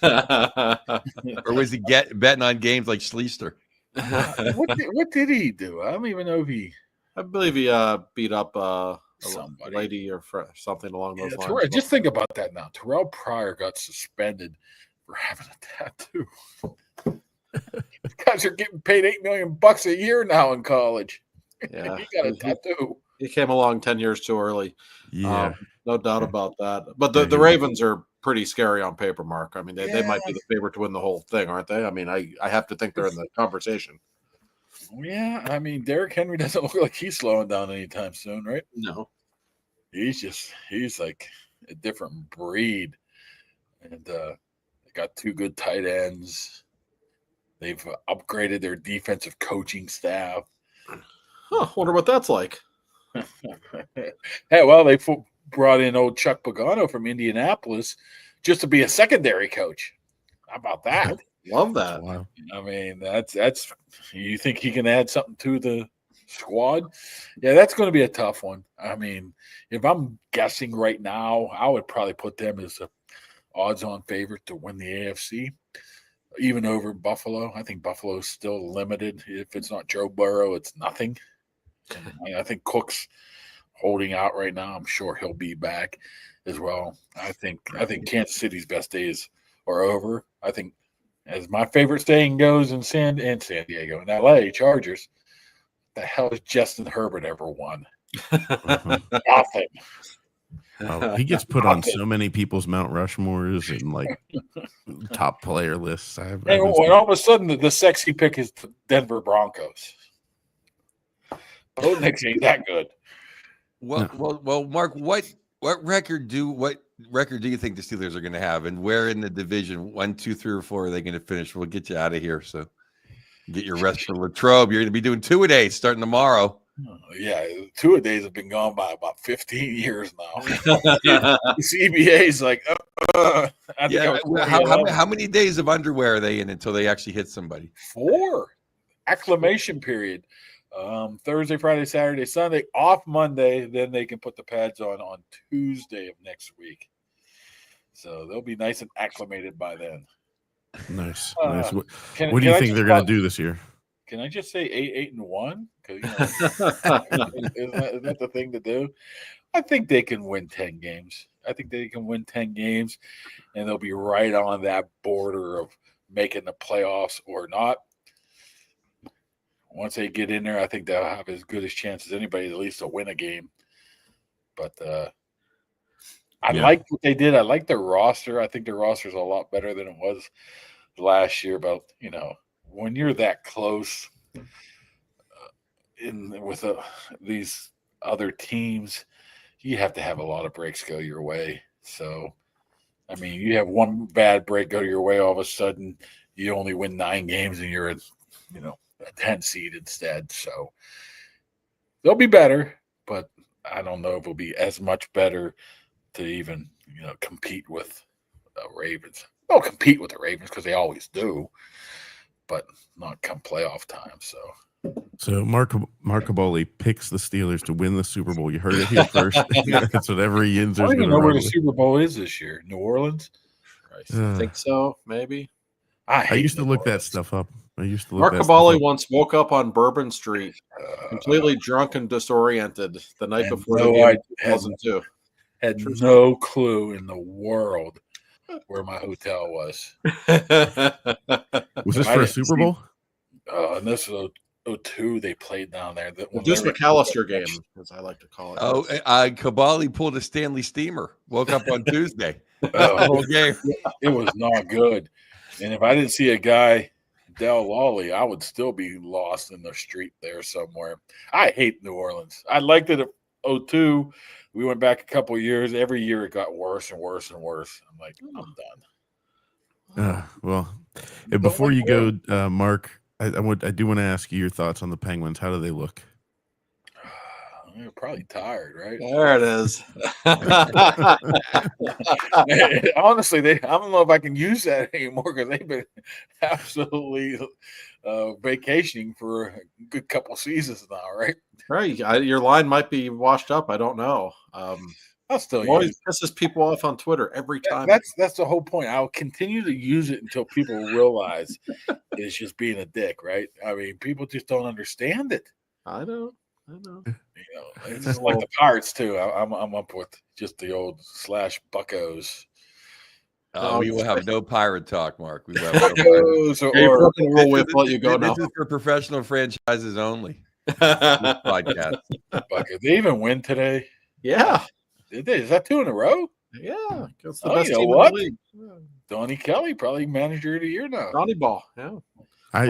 Or was he betting on games like Schleister? What did he do? I don't even know if he. I believe he beat up a Somebody. lady or something along those lines. Terrell, just think about that now. Terrell Pryor got suspended for having a tattoo. Guys are getting paid $8 million a year now in college. Yeah, He got a tattoo. he came along 10 years too early. Yeah. No doubt about that. But the Ravens are pretty scary on paper, Mark. I mean, they might be the favorite to win the whole thing, aren't they? I mean, I have to think they're in the conversation. Yeah, I mean, Derrick Henry doesn't look like he's slowing down anytime soon, right? No. He's like a different breed. And they got 2 good tight ends. They've upgraded their defensive coaching staff. Wonder what that's like. Hey, well, they brought in old Chuck Pagano from Indianapolis just to be a secondary coach. How about that? Love that. Wow. I mean, that's you think he can add something to the squad? Yeah, that's going to be a tough one. I mean, if I'm guessing right now, I would probably put them as a odds-on favorite to win the AFC, even over Buffalo. I think Buffalo's still limited. If it's not Joe Burrow, it's nothing. I think Cook's holding out right now. I'm sure he'll be back as well. I think Kansas City's best days are over. I think, as my favorite saying goes in San Diego, in LA, Chargers, the hell has Justin Herbert ever won? Nothing. Oh, he gets put on so many people's Mount Rushmores and like top player lists. And all of a sudden, the sexy pick is the Denver Broncos. Bodnick's ain't that good. Well, Mark, what record do you think the Steelers are going to have, and where in the division 1, 2, 3, or 4 are they going to finish? We'll get you out of here, so get your rest for Latrobe. You're going to be doing 2-a-days starting tomorrow. Yeah, 2-a-days have been gone by about 15 years now. CBA's like, how many days of underwear are they in until they actually hit somebody? 4 acclimation period. Thursday, Friday, Saturday, Sunday, off Monday. Then they can put the pads on Tuesday of next week. So they'll be nice and acclimated by then. Nice. Nice. What do you I think they're going to do this year? Can I just say 8-1? Because isn't that the thing to do? I think they can win 10 games. And they'll be right on that border of making the playoffs or not. Once they get in there, I think they'll have as good a chance as anybody at least to win a game. But I like what they did. I like their roster. I think their roster is a lot better than it was last year. But, when you're that close with these other teams, you have to have a lot of breaks go your way. So, I mean, you have one bad break go your way, all of a sudden you only win 9 games and you're a 10 seed instead. So they'll be better, but I don't know if it'll be as much better to even, compete with the Ravens. They'll compete with the Ravens because they always do, but not come playoff time. So Mark Kaboly picks the Steelers to win the Super Bowl. You heard it here first. That's what every Yinzer's I don't even going to know where run the Super Bowl is this year. New Orleans? I think so, maybe. I used to look that stuff up. Mark Kaboly once woke up on Bourbon Street, completely drunk and disoriented the night before the game. Had no clue in the world where my hotel was. Was this for a Super Bowl? And this was 2002. They played down there. The Deuce McAllister game, as I like to call it. Oh, Kaboly pulled a Stanley Steamer. Woke up on Tuesday. The whole game. It was not good. And if I didn't see a guy, Del Lawley, I would still be lost in the street there somewhere. I hate New Orleans. I liked it at 02. We went back a couple of years. Every year it got worse and worse and worse. I'm like, I'm done. Well, before you go, Mark, I do want to ask you your thoughts on the Penguins. How do they look? They're probably tired, right? There it is. Honestly, I don't know if I can use that anymore because they've been absolutely vacationing for a good couple seasons now, right? Right. Your line might be washed up. I don't know. I'll still use always it. pisses people off on Twitter every time. That's the whole point. I'll continue to use it until people realize it's just being a dick, right? I mean, people just don't understand it. I know. It's just like the Pirates too. I'm up with just the old /Buccos. We will have no pirate talk, Mark. We will have Buccos or we'll let you go now. This is for professional franchises only. Podcast. Buccos. They even win today. Yeah. Did they? Is that 2 in a row? Yeah. It's the Oh, best you know team what? in the league. Donnie Kelly, probably manager of the year now. Ronnie Ball. Yeah. I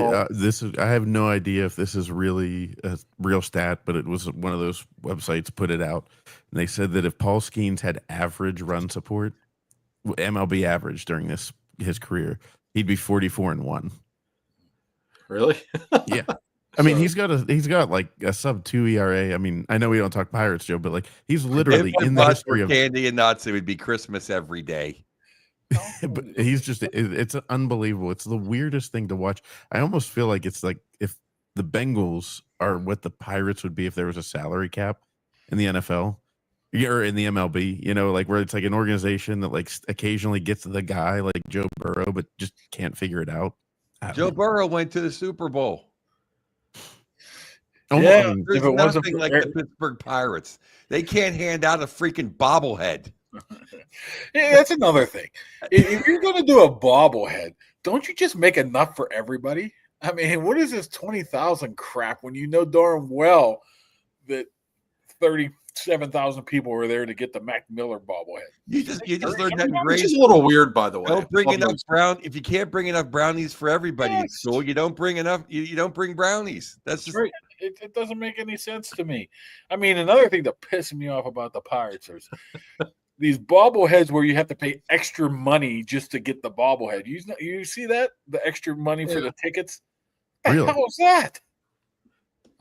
have no idea if this is really a real stat, but it was one of those websites put it out, and they said that if Paul Skeens had average run support, MLB average during his career, he'd be 44-1. Really? Yeah. I mean, he's got like a sub-2 ERA. I mean, I know we don't talk Pirates, Joe, but like he's literally in the history of candy and nuts. It would be Christmas every day. But it's unbelievable. It's the weirdest thing to watch. I almost feel like it's like if the Bengals are what the Pirates would be if there was a salary cap in the NFL or in the MLB, like where it's like an organization that like occasionally gets the guy like Joe Burrow, but just can't figure it out. Joe Burrow went to the Super Bowl. Yeah, I mean, there's nothing like the Pittsburgh Pirates. They can't hand out a freaking bobblehead. Yeah, that's another thing. If you're going to do a bobblehead, don't you just make enough for everybody? I mean, what is this 20,000 crap when you know darn well that 37,000 people were there to get the Mac Miller bobblehead? You just learned that in grade. Which is a little weird, by the way. Don't bring enough If you can't bring enough brownies for everybody at school, you don't bring enough. You don't bring brownies. That's just right. It doesn't make any sense to me. I mean, another thing that pisses me off about the Pirates is these bobbleheads where you have to pay extra money just to get the bobblehead. You see that? The extra money for the tickets? What the hell was that?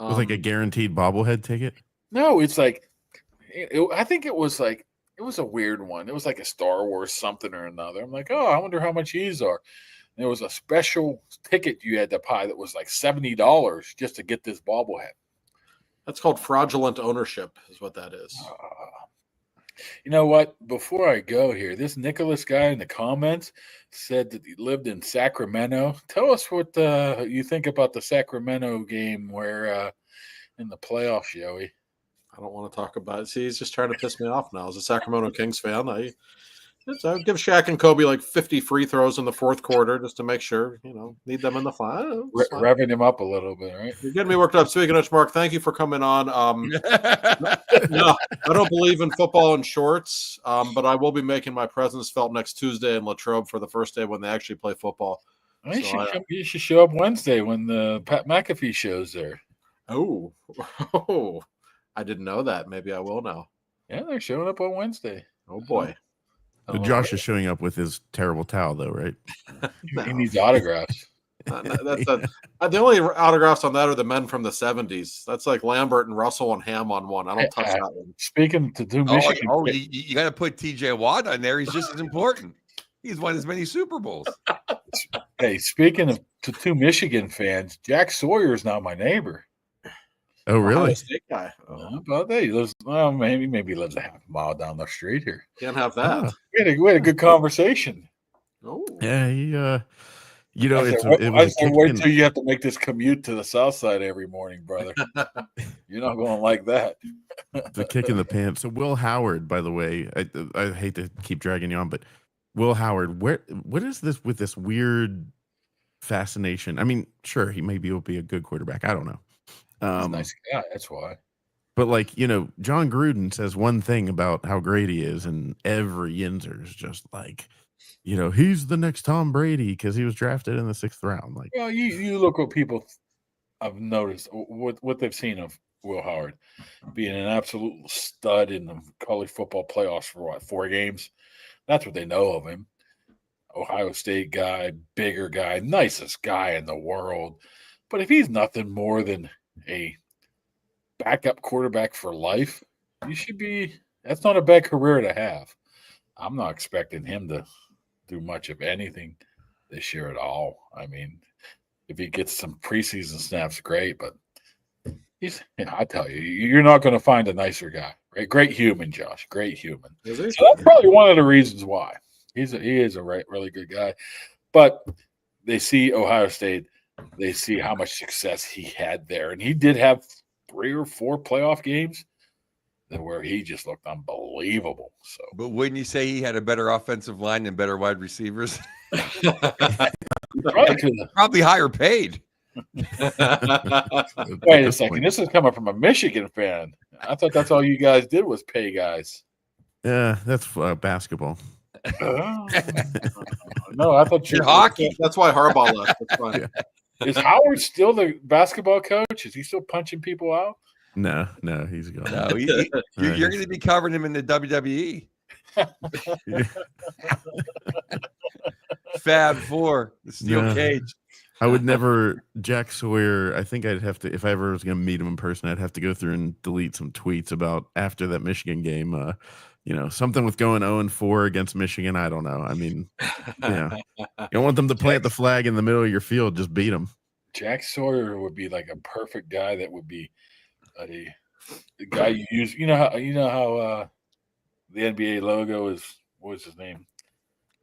It was like a guaranteed bobblehead ticket? No, it's like I think it was a weird one. It was like a Star Wars something or another. I'm like, I wonder how much these are. And there was a special ticket you had to buy that was like $70 just to get this bobblehead. That's called fraudulent ownership, is what that is. You know what? Before I go here, this Nicholas guy in the comments said that he lived in Sacramento. Tell us what you think about the Sacramento game where in the playoffs, Joey. I don't want to talk about it. See, he's just trying to piss me off now. As a Sacramento Kings fan, I give Shaq and Kobe like 50 free throws in the fourth quarter just to make sure, need them in the final. Revving him up a little bit, right? You're getting me worked up. Speaking of which, Mark, thank you for coming on. No, I don't believe in football in shorts, but I will be making my presence felt next Tuesday in Latrobe for the first day when they actually play football. You should show up Wednesday when the Pat McAfee show's there. Oh, I didn't know that. Maybe I will now. Yeah, they're showing up on Wednesday. Oh, boy. Josh is showing up with his terrible towel, though, right? He needs autographs. The only autographs on that are the men from the 70s. That's like Lambert and Russell and Ham on one. I don't touch that one. Speaking to two Michigan. You got to put TJ Watt on there. He's just as important. He's won as many Super Bowls. Hey, speaking of two Michigan fans, Jack Sawyer is now my neighbor. Oh, really? State guy. But he lives. Maybe he lives a half mile down the street here. Can't have that. We had a good conversation. Oh, yeah. He, wait till you have to make this commute to the South Side every morning, brother. You're not going to like that. The kick in the pants. So Will Howard, by the way, I hate to keep dragging you on, but Will Howard, what is this with this weird fascination? I mean, sure, he maybe will be a good quarterback. I don't know. He's a nice guy. That's why. But like, John Gruden says one thing about how great he is, and every Yinzer is just like, he's the next Tom Brady because he was drafted in the 6th round. Like, Well, you look what people I've noticed what they've seen of Will Howard being an absolute stud in the college football playoffs for 4 games. That's what they know of him. Ohio State guy, bigger guy, nicest guy in the world. But if he's nothing more than a backup quarterback for life, that's not a bad career to have. I'm not expecting him to do much of anything this year at all. I mean, if he gets some preseason snaps, great, but I tell you, you're not going to find a nicer guy. Right? Great human, Josh. Great human. So that's probably one of the reasons why. He is a really good guy. But they see Ohio State. They see how much success he had there. And he did have 3 or 4 playoff games where he just looked unbelievable. So, but wouldn't you say he had a better offensive line and better wide receivers? Probably higher paid. Wait a second. This is coming from a Michigan fan. I thought that's all you guys did was pay guys. Yeah, that's basketball. No, I thought you're hockey. That's why Harbaugh left. That's fine. Yeah. Is Howard still the basketball coach? Is he still punching people out? No, he's gone. No, you're going to be covering him in the WWE. Fab 4, the steel cage. I would never, Jack Sawyer. I think I'd have to, if I ever was going to meet him in person, I'd have to go through and delete some tweets about after that Michigan game. Something with going 0-4 against Michigan. I don't know. I mean, you don't want them to plant the flag in the middle of your field. Just beat them. Jack Sawyer would be like a perfect guy. That would be the guy you use. You know how the NBA logo is. What's his name?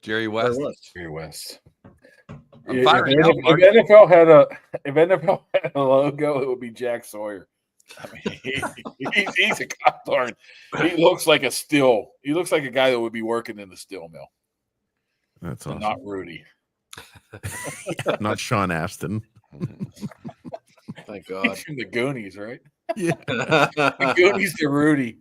Jerry West. Jerry West. I'm If firing up, Mark. NFL had a logo, it would be Jack Sawyer. I mean, he's a cop. He looks like a still. He looks like a guy that would be working in the steel mill. That's awesome. Not Rudy. Not Sean Astin. Thank God. He's from the Goonies, right? Yeah. The Goonies to Rudy.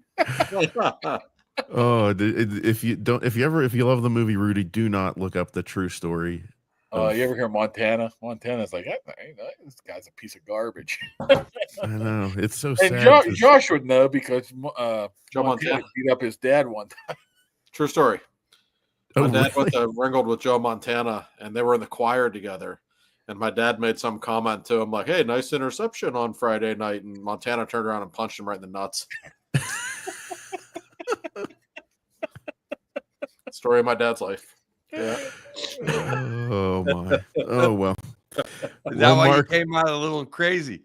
Oh, if you love the movie Rudy, do not look up the true story. You ever hear Montana? Montana's like, this guy's a piece of garbage. I know, it's so sad. And Josh would know because Joe Montana beat up his dad one time. True story. My dad really? went to wrangled with Joe Montana, and they were in the choir together. And my dad made some comment to him like, "Hey, nice interception on Friday night." And Montana turned around and punched him right in the nuts. Story of my dad's life. Yeah. Oh my. Oh well. Is that why Mark, you came out a little crazy?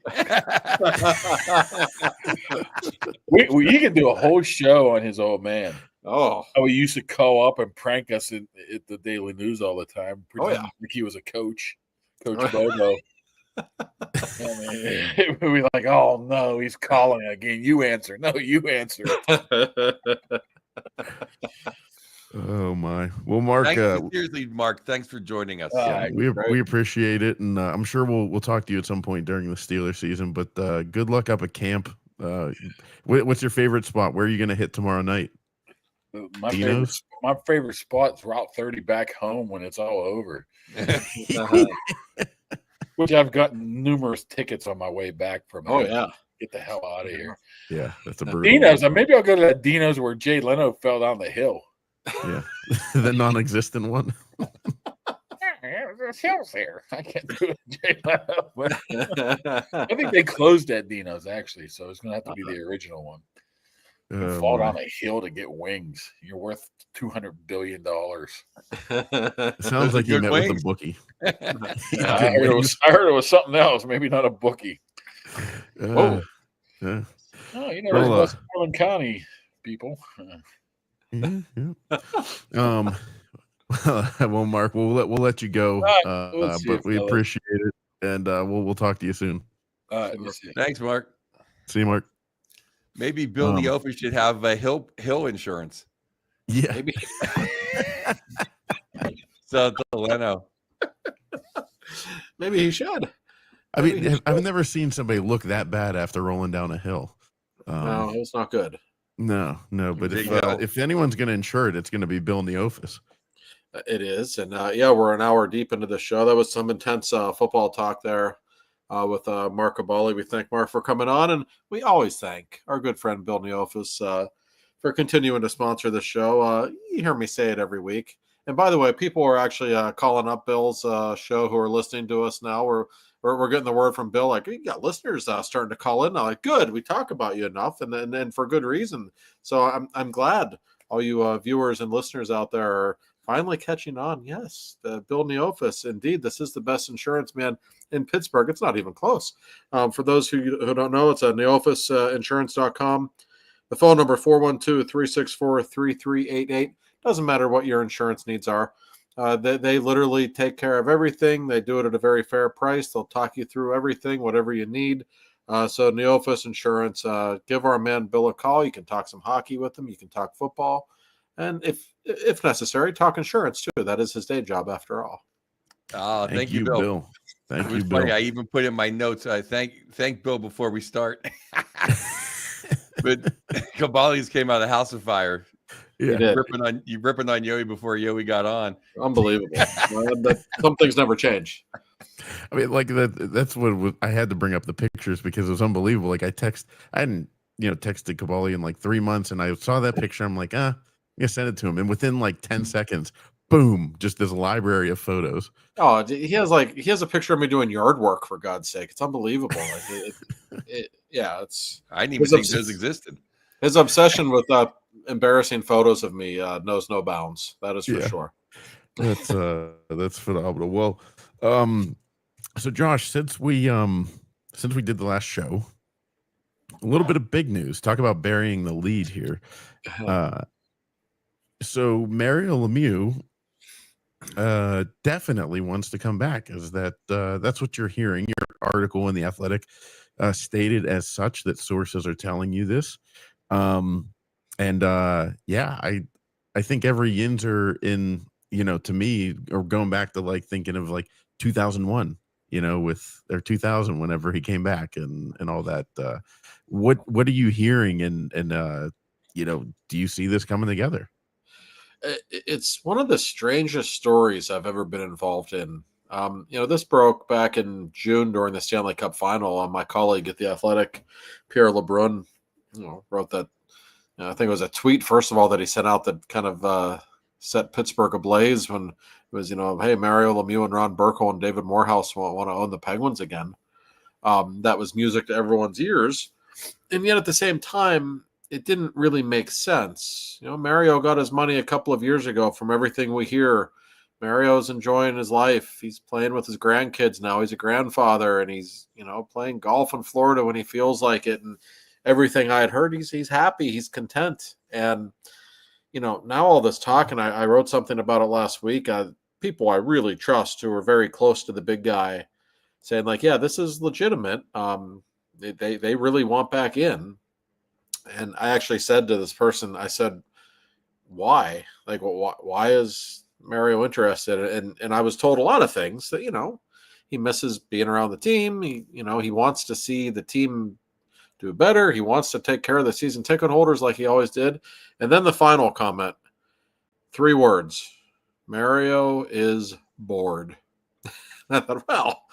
we can do a whole show on his old man. Oh, how he used to call up and prank us at the Daily News all the time. Pretending like he was a coach, Coach Bobo. We'd be like, "Oh no, he's calling again. You answer. No, you answer." Oh my. Well, Mark. Seriously, Mark. Thanks for joining us. We appreciate it, and I'm sure we'll talk to you at some point during the Steelers season. But good luck up at camp. What's your favorite spot? Where are you going to hit tomorrow night? My favorite spot is Route 30 back home when it's all over. Which I've gotten numerous tickets on my way back from. Oh yeah. Get the hell out of here. Yeah, that's a brutal. Dino's. Maybe I'll go to that Dino's where Jay Leno fell down the hill. Yeah, the non-existent one. There's hills here. I can't do it, Jay Leno. But I think they closed that Dino's actually, so it's going to have to be the original one. You fall down a hill to get wings. You're worth $200 billion. Sounds like you met with a bookie. I heard it was something else. Maybe not a bookie. Yeah. Oh, there's West Portland County people. Yeah. Well, Mark, we'll let you go, but we appreciate it, and we'll talk to you soon. Thanks, Mark. See you, Mark. Maybe Bill Neofa should have a hill insurance. Yeah, maybe. So Leno. Maybe he should. I mean, I've never seen somebody look that bad after rolling down a hill. No, it's not good. No. But Big Hill. if anyone's going to insure it, it's going to be Bill in the office. It is. And we're an hour deep into the show. That was some intense football talk there with Mark Kaboly. We thank Mark for coming on. And we always thank our good friend Bill in the office for continuing to sponsor the show. You hear me say it every week. And by the way, people are actually calling up Bill's show who are listening to us now. We're getting the word from Bill, like, you got listeners starting to call in. I'm like, good, we talk about you enough, and for good reason. So I'm glad all you viewers and listeners out there are finally catching on. Yes, Bill in the office. Indeed, this is the best insurance man in Pittsburgh. It's not even close. For those who don't know, it's neofficeinsurance.com. The phone number 412-364-3388. Doesn't matter what your insurance needs are. They literally take care of everything. They do it at a very fair price. They'll talk you through everything, whatever you need. So Neoffice Insurance, give our man Bill a call. You can talk some hockey with him. You can talk football. And if necessary, talk insurance too. That is his day job after all. Oh, thank you, Bill. Thank you, you, Bill. Funny. I even put in my notes. I thank Bill before we start. But Kaboly's came out of the house of fire. Yeah, you ripping on Yoey before Yoey got on. Unbelievable. Some things never change. I mean, like that's what I had to bring up the pictures because it was unbelievable. Like I hadn't texted Kaboly in like 3 months, and I saw that picture. I'm like, I'm gonna send it to him, and within like 10 seconds, boom, just this library of photos. Oh, he has a picture of me doing yard work, for God's sake. It's unbelievable. It's. I didn't even think those existed. His obsession with embarrassing photos of me knows no bounds. That is for sure. That's phenomenal. Well, so Josh, since we did the last show, a little bit of big news. Talk about burying the lead here. So Mario Lemieux definitely wants to come back. That's what you're hearing? Your article in The Athletic stated as such, that sources are telling you this. I think every Yinzer in, to me, or going back to like thinking of like 2001, or 2000, whenever he came back and all that. What are you hearing? And do you see this coming together? It's one of the strangest stories I've ever been involved in. This broke back in June during the Stanley Cup final. My colleague at The Athletic, Pierre LeBrun, wrote that. I think it was a tweet, first of all, that he sent out that kind of set Pittsburgh ablaze when it was, hey, Mario Lemieux and Ron Burkle and David Morehouse want to own the Penguins again. That was music to everyone's ears. And yet at the same time, it didn't really make sense. Mario got his money a couple of years ago. From everything we hear, Mario's enjoying his life. He's playing with his grandkids now. He's a grandfather, and he's, playing golf in Florida when he feels like it. And everything I had heard, he's happy, he's content. And, now all this talk, and I wrote something about it last week, people I really trust who are very close to the big guy saying like, yeah, this is legitimate. They really want back in. And I actually said to this person, I said, why? Like, why is Mario interested? And I was told a lot of things that, he misses being around the team. He wants to see the team do better. He wants to take care of the season ticket holders like he always did. And then the final comment, 3 words: Mario is bored. I thought, well,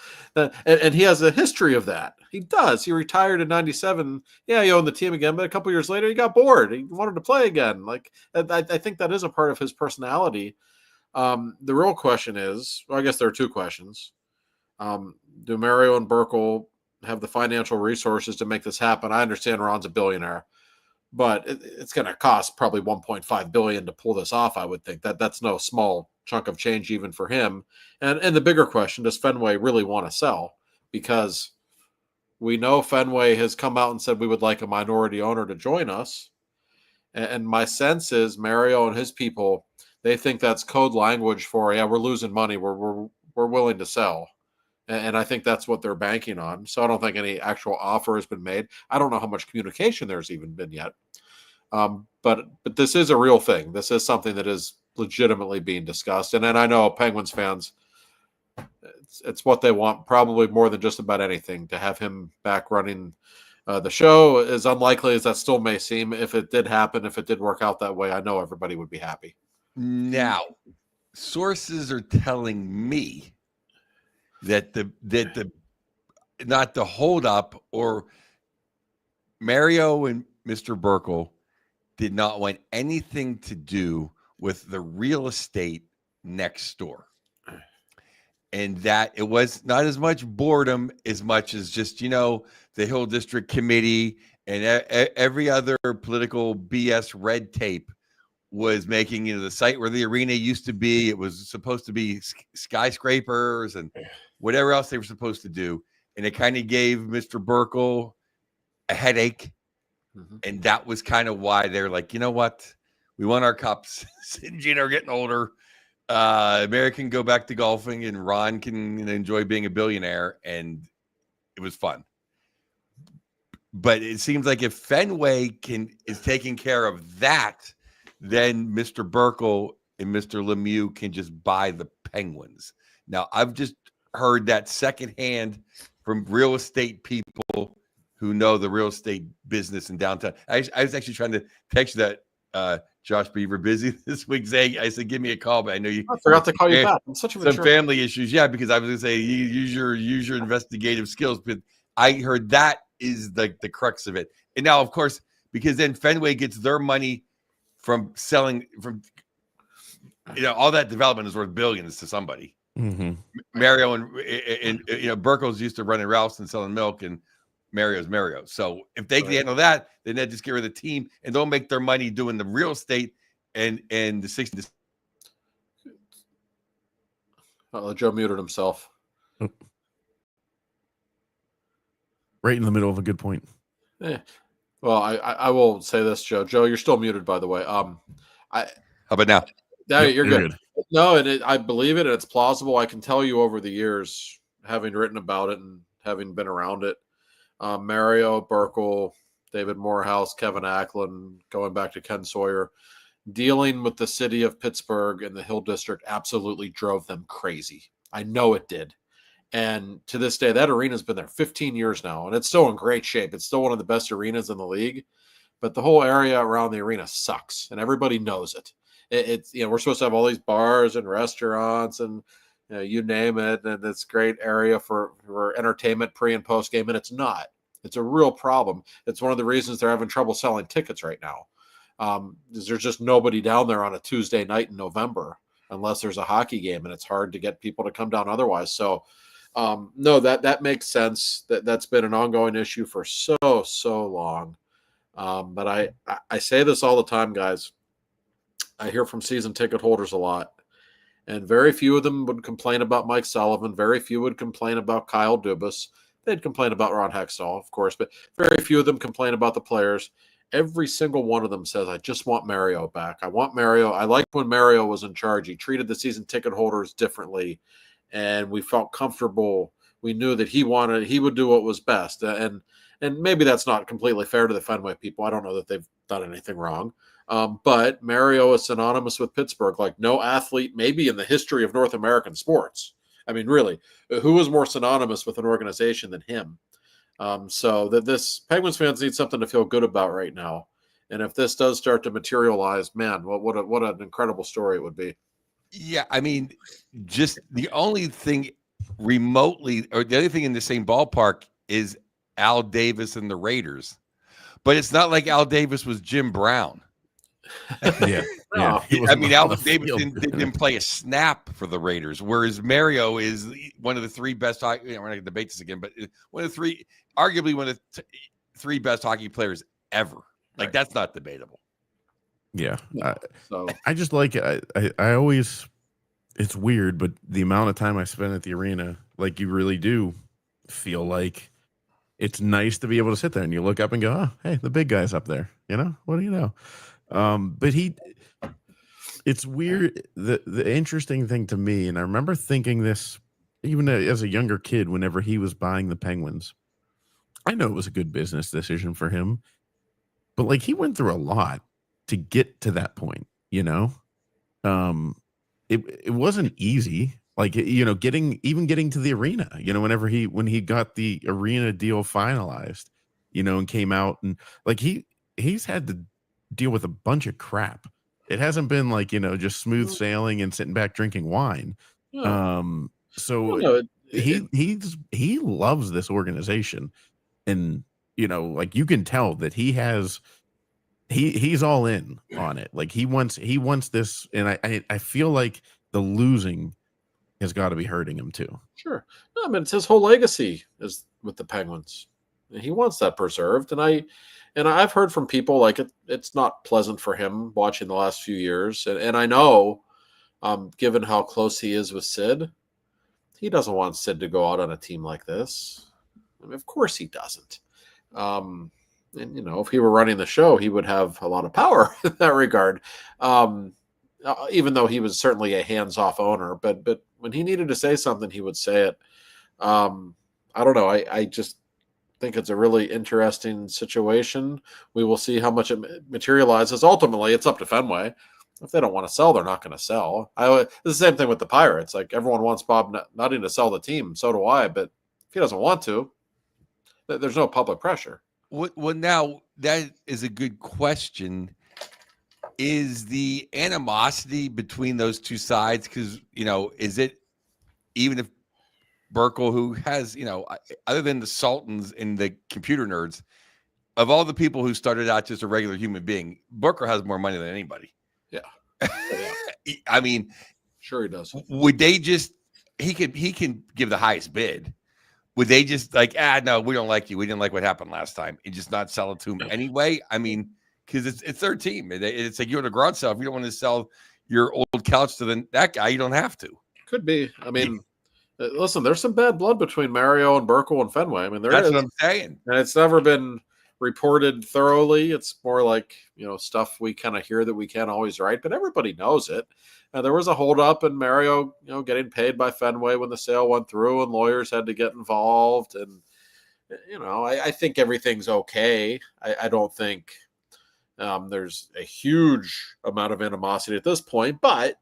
and he has a history of that. He does. He retired in '97. Yeah, he owned the team again, but a couple years later, he got bored. He wanted to play again. Like, I think that is a part of his personality. The real question is, well, I guess there are 2 questions. Do Mario and Burkle have the financial resources to make this happen? I understand Ron's a billionaire, but it's going to cost probably $1.5 billion to pull this off. I would think that's no small chunk of change even for him. And the bigger question, does Fenway really want to sell? Because we know Fenway has come out and said we would like a minority owner to join us. And my sense is Mario and his people, they think that's code language for, yeah, we're losing money. We're willing to sell. And I think that's what they're banking on. So I don't think any actual offer has been made. I don't know how much communication there's even been yet. But this is a real thing. This is something that is legitimately being discussed. And I know Penguins fans, it's what they want, probably more than just about anything, to have him back running The show, as unlikely as that still may seem, if it did happen, if it did work out that way, I know everybody would be happy. Now, sources are telling me that the not the holdup or Mario and Mr. Burkle did not want anything to do with the real estate next door. And that it was not as much boredom as much as just, the Hill District Committee and every other political BS red tape was making, the site where the arena used to be, it was supposed to be skyscrapers and whatever else they were supposed to do. And it kind of gave Mr. Burkle a headache. Mm-hmm. And that was kind of why they're like, you know what? We want our cups. Sid and Gina are getting older. Mary can go back to golfing and Ron can enjoy being a billionaire. And it was fun. But it seems like if Fenway is taking care of that, then Mr. Burkle and Mr. Lemieux can just buy the Penguins. Now, I've just heard that secondhand from real estate people who know the real estate business in downtown. I was actually trying to text you that, Josh, but you were busy this week. I said, give me a call, but I know you. I forgot to call you back. I'm such a some family issues. Yeah, because I was going to say, use your investigative skills. But I heard that is the crux of it. And now, of course, because then Fenway gets their money from selling from, all that development is worth billions to somebody. Mm-hmm. Mario and Burkle's used to running Ralph's and selling milk, and Mario's Mario. So if they can handle that, then they just get rid of the team and don't make their money doing the real estate and the 60s. Joe muted himself. Right in the middle of a good point. Well, I will say this, Joe. Joe, you're still muted, by the way. How about now? Yeah, you're good. No, and I believe it, and it's plausible. I can tell you over the years, having written about it and having been around it, Mario, Burkle, David Morehouse, Kevin Acklin, going back to Ken Sawyer, dealing with the city of Pittsburgh and the Hill District absolutely drove them crazy. I know it did. And to this day, that arena's been there 15 years now, and it's still in great shape. It's still one of the best arenas in the league, but the whole area around the arena sucks, and everybody knows it. It's we're supposed to have all these bars and restaurants and you name it, and it's a great area for entertainment pre and post game, and it's not. It's a real problem. It's one of the reasons they're having trouble selling tickets right now. There's just nobody down there on a Tuesday night in November unless there's a hockey game, and it's hard to get people to come down otherwise. So. No, that makes sense. That's been an ongoing issue for so long. But I say this all the time, guys. I hear from season ticket holders a lot, and very few of them would complain about Mike Sullivan. Very few would complain about Kyle Dubas. They'd complain about Ron Hextall, of course, but very few of them complain about the players. Every single one of them says, I just want Mario back. I want Mario. I like when Mario was in charge. He treated the season ticket holders differently. And we felt comfortable. We knew that he would do what was best. And maybe that's not completely fair to the Fenway people. I don't know that they've done anything wrong. But Mario is synonymous with Pittsburgh, like no athlete maybe in the history of North American sports. I mean, really, who is more synonymous with an organization than him? So that this Penguins fans need something to feel good about right now. And if this does start to materialize, man, what an incredible story it would be. Yeah, I mean, just the only thing remotely, or the other thing in the same ballpark is Al Davis and the Raiders. But it's not like Al Davis was Jim Brown. Yeah. I mean, Al Davis didn't play a snap for the Raiders, whereas Mario is one of the three best hockey. We're not going to debate this again, but arguably one of the three best hockey players ever. Like, that's not debatable. Yeah. I just like it. I always, it's weird, but the amount of time I spend at the arena, like you really do feel like it's nice to be able to sit there and you look up and go, oh, hey, the big guy's up there. What do you know? But it's weird. The interesting thing to me, and I remember thinking this even as a younger kid, whenever he was buying the Penguins, I know it was a good business decision for him, but like he went through a lot to get to that point, it wasn't easy. Like, getting to the arena, when he got the arena deal finalized, and came out and like he's had to deal with a bunch of crap. It hasn't been like, just smooth sailing and sitting back drinking wine. So he loves this organization, and like you can tell that he's all in on it. Like he wants this, and I feel like the losing has got to be hurting him too. Sure. No, I mean, it's his whole legacy is with the Penguins. He wants that preserved, and I've heard from people like it's not pleasant for him watching the last few years, and I know, given how close he is with Sid, he doesn't want Sid to go out on a team like this. I mean, of course he doesn't. And if he were running the show, he would have a lot of power in that regard. Even though he was certainly a hands-off owner, but when he needed to say something, he would say it. I don't know. I just think it's a really interesting situation. We will see how much it materializes. Ultimately, it's up to Fenway. If they don't want to sell, they're not going to sell. It's the same thing with the Pirates. Like everyone wants Bob Nutting to sell the team. So do I. But if he doesn't want to, there's no public pressure. Well, now that is a good question. Is the animosity between those two sides? Because, is it, even if Burkle, who has, other than the Sultans and the computer nerds, of all the people who started out just a regular human being, Burkle has more money than anybody. Yeah. I mean, sure he does. Would they just, he can give the highest bid. Would they just like, no, we don't like you. We didn't like what happened last time, and just not sell it to him anyway? I mean, because it's their team. It's like you're the garage sale. If you don't want to sell your old couch to that guy, you don't have to. Could be. I mean, listen, there's some bad blood between Mario and Burkle and Fenway. I mean, that's what I'm saying. And it's never been reported thoroughly. It's more like, stuff we kind of hear that we can't always write, but everybody knows it. There was a holdup, and Mario, getting paid by Fenway when the sale went through, and lawyers had to get involved. And, I think everything's okay. I don't think there's a huge amount of animosity at this point, but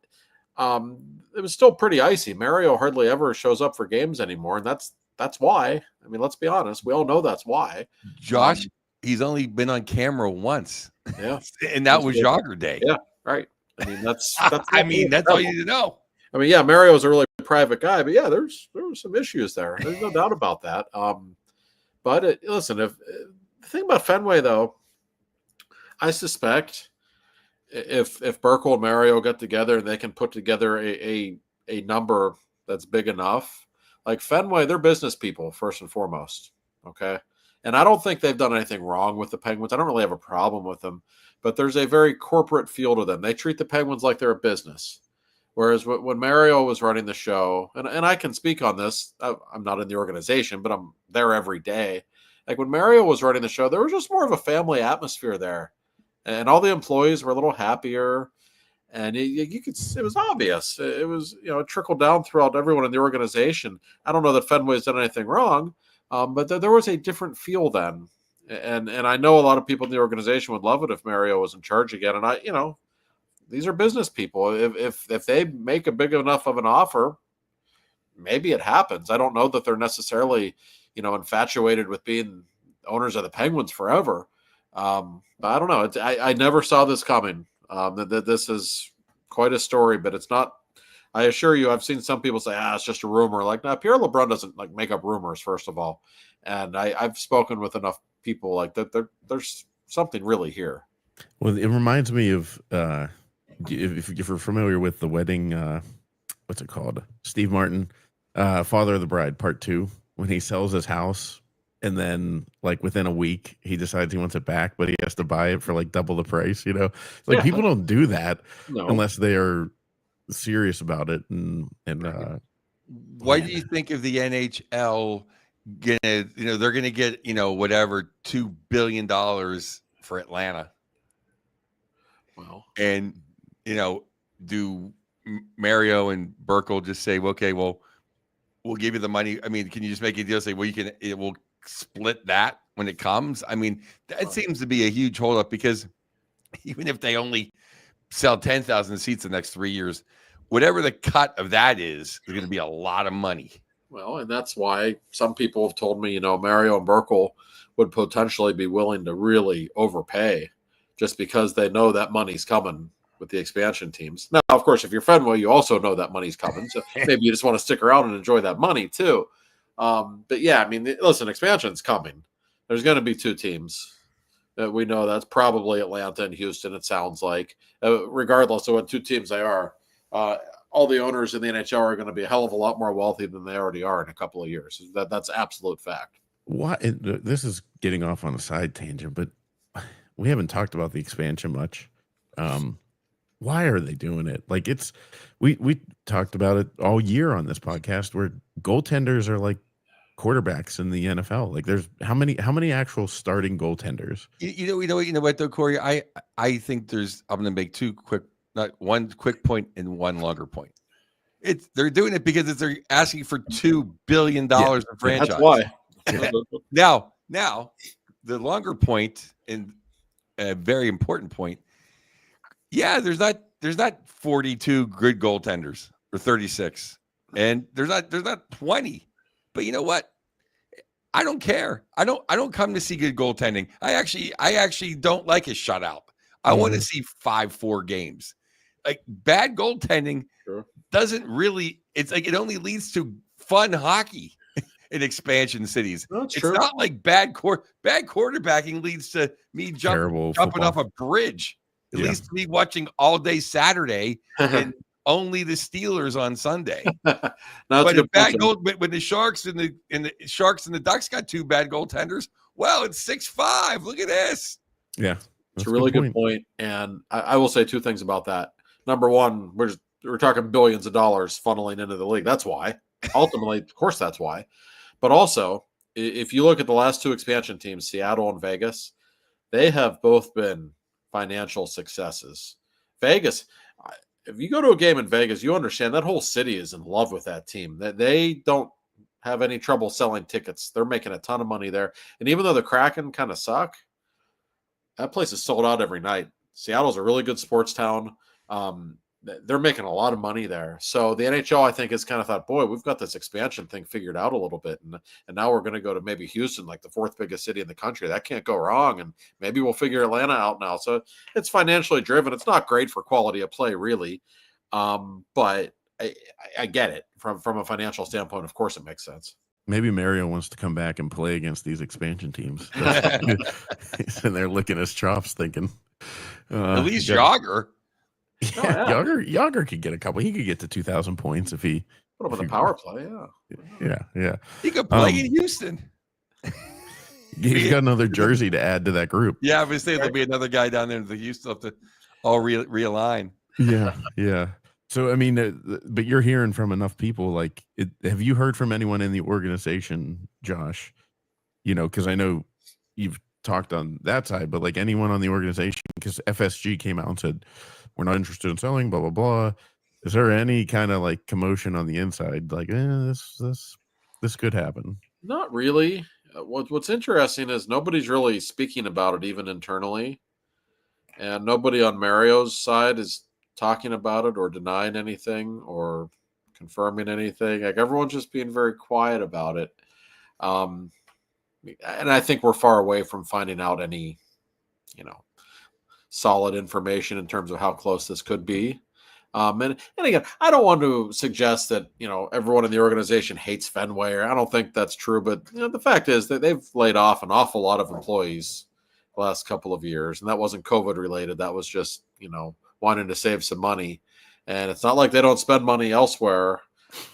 it was still pretty icy. Mario hardly ever shows up for games anymore, and that's why. I mean, let's be honest. We all know that's why. Josh, he's only been on camera once. Yeah. And that was Jogger Day. Yeah, right. I mean, that's that's all you need to know. I mean, yeah, Mario's a really private guy, but yeah, there were some issues there. There's no doubt about that. But listen, if the thing about Fenway, though, I suspect if Burkle and Mario get together and they can put together a number that's big enough, like Fenway, they're business people first and foremost. Okay. And I don't think they've done anything wrong with the Penguins. I don't really have a problem with them, but there's a very corporate feel to them. They treat the Penguins like they're a business. Whereas when Mario was running the show, and I can speak on this, I'm not in the organization, but I'm there every day. Like when Mario was running the show, there was just more of a family atmosphere there. And all the employees were a little happier. And you could, it was obvious. It was, it trickled down throughout everyone in the organization. I don't know that Fenway's done anything wrong, but there was a different feel then. And I know a lot of people in the organization would love it if Mario was in charge again. And these are business people. If they make a big enough of an offer, maybe it happens. I don't know that they're necessarily, infatuated with being owners of the Penguins forever. But I don't know. I never saw this coming. That this is quite a story, but it's not. I assure you, I've seen some people say, it's just a rumor. Like, no, Pierre LeBrun doesn't make up rumors, first of all. And I've spoken with enough people like that. There's something really here. Well, it reminds me of if you're familiar with The Wedding, what's it called? Steve Martin, Father of the Bride, Part 2, when he sells his house. And then, within a week, he decides he wants it back, but he has to buy it for double the price. People don't do that unless they are serious about it. And what do you think of the NHL? They're gonna get whatever $2 billion for Atlanta. Wow. And do Mario and Burkle just say, okay, well, we'll give you the money? I mean, can you just make a deal? Say, well, we'll split that when it comes. I mean, that seems to be a huge holdup, because even if they only sell 10,000 seats the next 3 years, whatever the cut of that is going to be a lot of money. Well, and that's why some people have told me, Mario and Merkel would potentially be willing to really overpay just because they know that money's coming with the expansion teams. Now, of course, if you're Fenway, you also know that money's coming. So maybe you just want to stick around and enjoy that money too. But yeah, I mean, listen, expansion's coming. There's going to be 2 teams. We know that's probably Atlanta and Houston, it sounds like. Regardless of what 2 teams they are, all the owners in the NHL are going to be a hell of a lot more wealthy than they already are in a couple of years. That's absolute fact. Why? This is getting off on a side tangent, but we haven't talked about the expansion much. Why are they doing it? Like we talked about it all year on this podcast, where goaltenders are like quarterbacks in the NFL. Like, there's how many actual starting goaltenders? You know what though, Corey? I think I'm going to make one quick point and one longer point. They're doing it because they're asking for $2 billion in franchise. That's why. Now, the longer point and a very important point. Yeah, there's not 42 good goaltenders or 36, and there's not 20. But you know what? I don't care. I don't come to see good goaltending. I actually don't like a shutout. I want to see 5-4 games. Like, bad goaltending doesn't really. It's like it only leads to fun hockey in expansion cities. It's not like bad quarterbacking leads to me jumping off a bridge. It leads to me watching all day Saturday and only the Steelers on Sunday. But the bad goal, when the Sharks and the Ducks got 2 bad goaltenders, well, it's 6-5. Look at this. Yeah, it's a really good point. And I will say 2 things about that. Number one, we're talking billions of dollars funneling into the league. That's why. Ultimately, of course, that's why. But also, if you look at the last 2 expansion teams, Seattle and Vegas, they have both been financial successes. Vegas, if you go to a game in Vegas, you understand that whole city is in love with that team. That they don't have any trouble selling tickets. They're making a ton of money there. And even though the Kraken kind of suck, that place is sold out every night. Seattle's a really good sports town. They're making a lot of money there. So the NHL, I think, has kind of thought, boy, we've got this expansion thing figured out a little bit. And now we're going to go to maybe Houston, like the 4th biggest city in the country. That can't go wrong. And maybe we'll figure Atlanta out now. So it's financially driven. It's not great for quality of play, really. But I get it from a financial standpoint. Of course, it makes sense. Maybe Mario wants to come back and play against these expansion teams. And they're licking his chops thinking. At least Jagger. Yeah, Yager could get a couple. He could get to 2,000 points if he put him in the power play. Yeah. He could play in Houston. He's got another jersey to add to that group. Yeah, I was saying there'll be another guy down there in the Houston have to all realign. Yeah. So I mean, but you're hearing from enough people. Like, have you heard from anyone in the organization, Josh? Because I know you've talked on that side, but like anyone on the organization, because FSG came out and said, we're not interested in selling, blah, blah, blah. Is there any kind of like commotion on the inside? Like, this could happen. Not really. What's interesting is nobody's really speaking about it, even internally. And nobody on Mario's side is talking about it or denying anything or confirming anything. Like, everyone's just being very quiet about it. And I think we're far away from finding out any, solid information in terms of how close this could be. And again, I don't want to suggest that, everyone in the organization hates Fenway. I don't think that's true. But the fact is that they've laid off an awful lot of employees the last couple of years. And that wasn't COVID related. That was just, wanting to save some money. And it's not like they don't spend money elsewhere.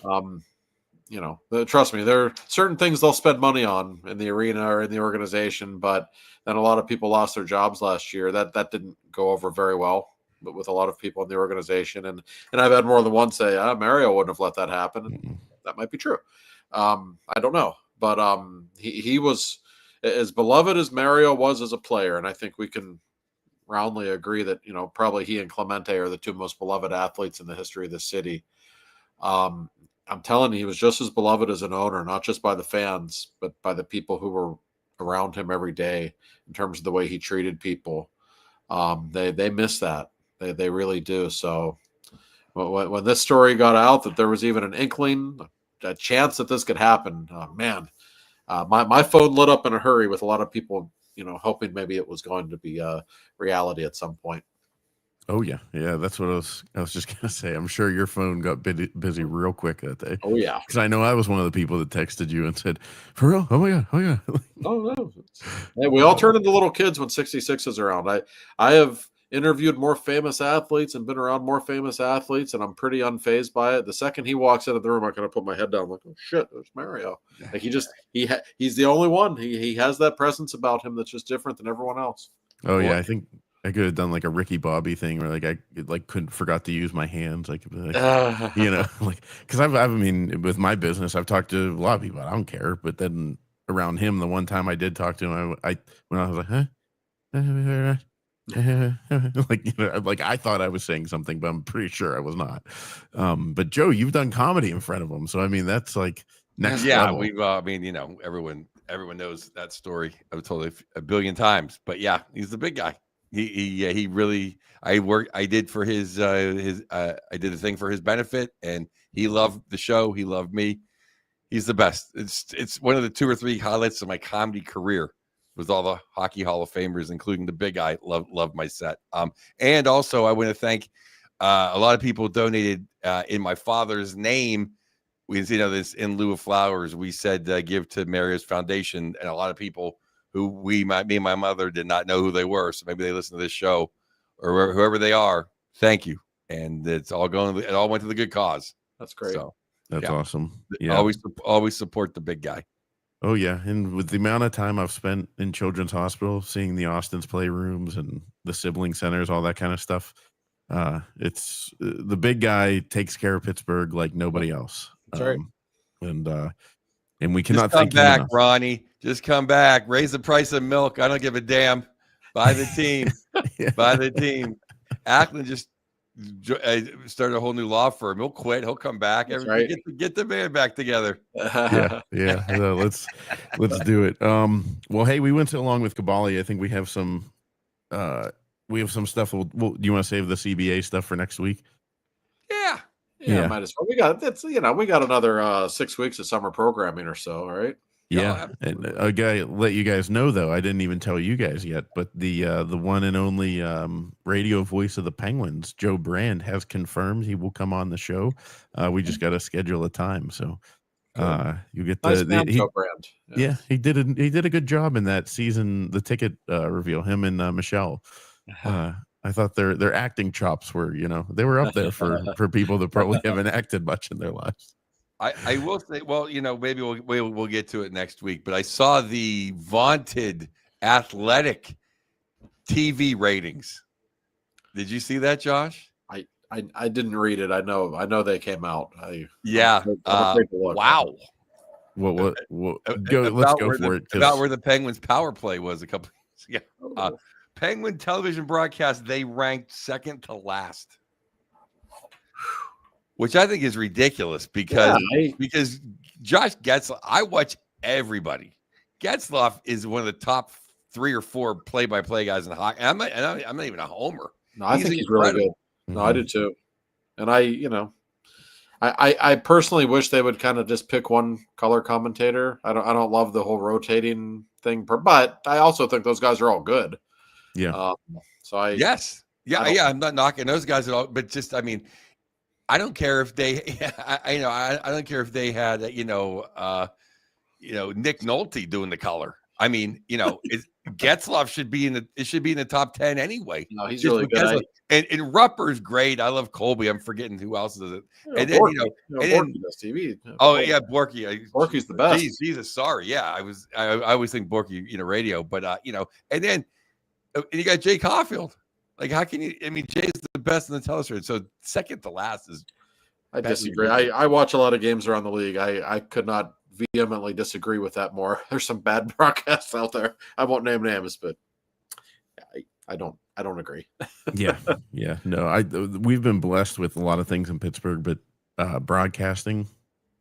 Trust me, there are certain things they'll spend money on in the arena or in the organization, but then a lot of people lost their jobs last year. That didn't go over very well, but with a lot of people in the organization. And I've had more than one say, Mario wouldn't have let that happen. And that might be true. I don't know. But he was as beloved as Mario was as a player. And I think we can roundly agree that, probably he and Clemente are the 2 most beloved athletes in the history of the city. I'm telling you, he was just as beloved as an owner, not just by the fans, but by the people who were around him every day in terms of the way he treated people. They miss that. They really do. So when this story got out that there was even an inkling, a chance that this could happen, man, my phone lit up in a hurry with a lot of people, hoping maybe it was going to be a reality at some point. Oh yeah, that's what I was just gonna say. I'm sure your phone got busy real quick that day. Oh yeah, because I know I was one of the people that texted you and said, "For real? Oh my god, oh yeah." oh no, hey, we all turn into little kids when 66 is around. I have interviewed more famous athletes and been around more famous athletes, and I'm pretty unfazed by it. The second he walks into the room, I kind of put my head down, like, oh shit, there's Mario. Like he's the only one. He has that presence about him that's just different than everyone else. Oh yeah, I think I could have done like a Ricky Bobby thing where like I couldn't forgot to use my hands, like like because I mean with my business I've talked to a lot of people. I don't care, but then around him, the one time I did talk to him, I when I was like, huh. like I thought I was saying something, but I'm pretty sure I was not. But Joe, you've done comedy in front of him, so I mean that's like next level. We've I mean, everyone knows that story. I've told it a billion times, but yeah, he's the big guy. He really. I did for his I did a thing for his benefit, and he loved the show. He loved me. He's the best. It's one of the 2 or 3 highlights of my comedy career. Was all the Hockey Hall of Famers, including the big guy, love my set. And also I want to thank a lot of people donated in my father's name. This in lieu of flowers, we said give to Mario's foundation, and a lot of people who me and my mother did not know who they were. So maybe they listen to this show or whoever they are. Thank you. And it all went to the good cause. That's great. So that's awesome. Yeah. Always support the big guy. Oh yeah. And with the amount of time I've spent in Children's Hospital, seeing the Austin's playrooms and the sibling centers, all that kind of stuff. It's the big guy takes care of Pittsburgh like nobody else. That's right. And we cannot come thank back, enough. Ronnie. Just come back. Raise the price of milk. I don't give a damn. Buy the team. Buy the team. Ackland just started a whole new law firm. He'll quit. He'll come back. Get the man back together. Yeah. Let's do it. Well, hey, we went so long with Kaboly. I think we have some stuff. Do you want to save the CBA stuff for next week? Yeah, might as well. We got another 6 weeks of summer programming or so, right? Yeah, and a guy let you guys know though. I didn't even tell you guys yet, but the one and only radio voice of the Penguins, Joe Brand, has confirmed he will come on the show. We just got to schedule a time, so you get Joe Brand. Yeah, he did a good job in that season. The ticket reveal, him and Michelle. I thought their acting chops were, they were up there for people that probably haven't acted much in their lives. I will say, well, maybe we'll get to it next week, but I saw the vaunted Athletic TV ratings. Did you see that, Josh? I didn't read it. I know they came out. Wow. Let's go for it. About where the Penguins power play was a couple years ago. Penguin television broadcast, they ranked second to last, which I think is ridiculous because Josh Getzlaff, I watch everybody. Getzlaff is one of the top 3 or 4 play-by-play guys in hockey. I'm not even a homer. No, I think he's really good. No, I do too. And I personally wish they would kind of just pick one color commentator. I don't love the whole rotating thing, but I also think those guys are all good. Yeah. I'm not knocking those guys at all, but just I mean, I don't care if they, I don't care if they had Nick Nolte doing the color. I mean, Getzlaff should be in the top 10 anyway. No, he's really good. And Rupper's great. I love Colby. I'm forgetting who else is it. And then Borky does TV. Borky. Borky's the best. Jesus, sorry. Yeah, I always think Borky, radio, but and then you got Jay Caulfield. Like, how can you? I mean, Jay's the best in the television. So second to last is. I disagree. I watch a lot of games around the league. I could not vehemently disagree with that more. There's some bad broadcasts out there. I won't name names, but I don't agree. Yeah. No, we've been blessed with a lot of things in Pittsburgh, but broadcasting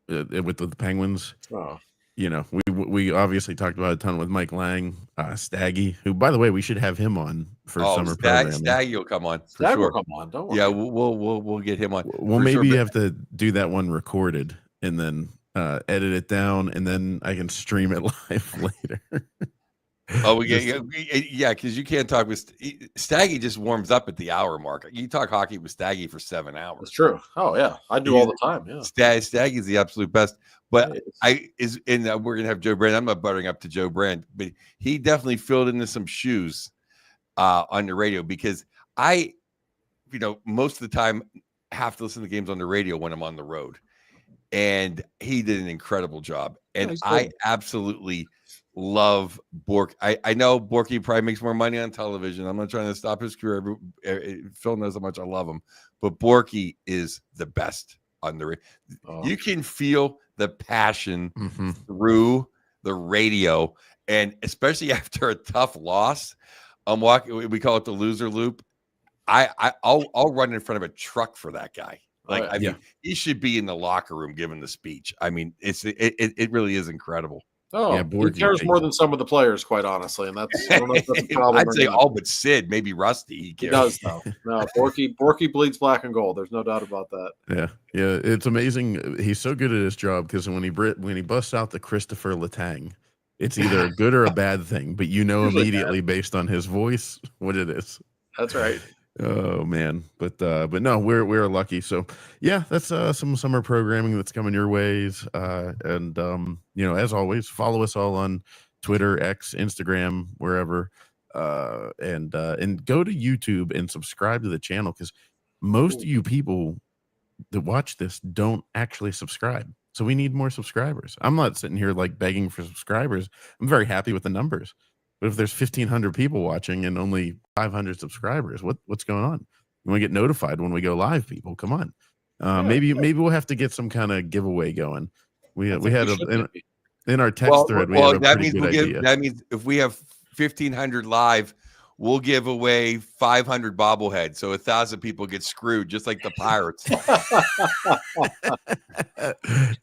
with the Penguins. Oh. We obviously talked about a ton with Mike Lang, Staggy, who, by the way, we should have him on for summer programming. Staggy will come on for Staggy sure. will come on. Don't worry. Yeah, we'll get him on. Well, maybe you have to do that one recorded and then edit it down, and then I can stream it live later. Oh, because you can't talk with Staggy. Just warms up at the hour mark. You talk hockey with Staggy for 7 hours. That's true. Oh yeah, I do all the time. Yeah, Staggy's the absolute best. But Nice. we're gonna have Joe Brand. I'm not buttering up to Joe Brand, but he definitely filled into some shoes on the radio, because I, most of the time have to listen to games on the radio when I'm on the road, and he did an incredible job. And I absolutely love Bork. I know Borky probably makes more money on television. I'm not trying to stop his career. Phil knows how much I love him, but Borky is the best on the radio. You can feel the passion through the radio, and especially after a tough loss. I'm walking. We call it the loser loop. I'll run in front of a truck for that guy. I mean, he should be in the locker room giving the speech. I mean, it really is incrable. Oh, yeah, he cares more than some of the players, quite honestly, and that's I don't know if that's a problem. I'd say all but Sid, maybe Rusty. He does though. No, Borky bleeds black and gold. There's no doubt about that. Yeah, it's amazing. He's so good at his job, because when he busts out the Christopher Letang, it's either a good or a bad thing, but immediately based on his voice what it is. That's right. Oh man, but no, we're lucky. So yeah, that's some summer programming that's coming your ways. And as always, follow us all on Twitter, X, Instagram, wherever. And go to YouTube and subscribe to the channel, because most of you people that watch this don't actually subscribe. So we need more subscribers. I'm not sitting here like begging for subscribers. I'm very happy with the numbers. But if there's 1,500 people watching and only 500 subscribers, what's going on? You want to get notified when we go live, people? Come on. Maybe we'll have to get some kind of giveaway going. We had in our text thread. We had a pretty good idea. That means if we have 1,500 live, we'll give away 500 bobbleheads. So 1,000 people get screwed, just like the Pirates.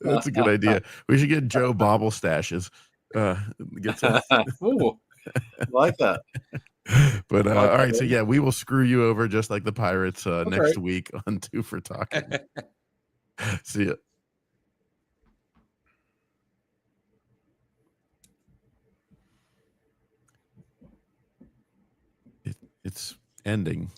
That's a good idea. We should get Joe bobble stashes. Get some. Ooh. Like that. But all right, so yeah, we will screw you over just like the Pirates next week on Two for Talking. See ya. It's ending.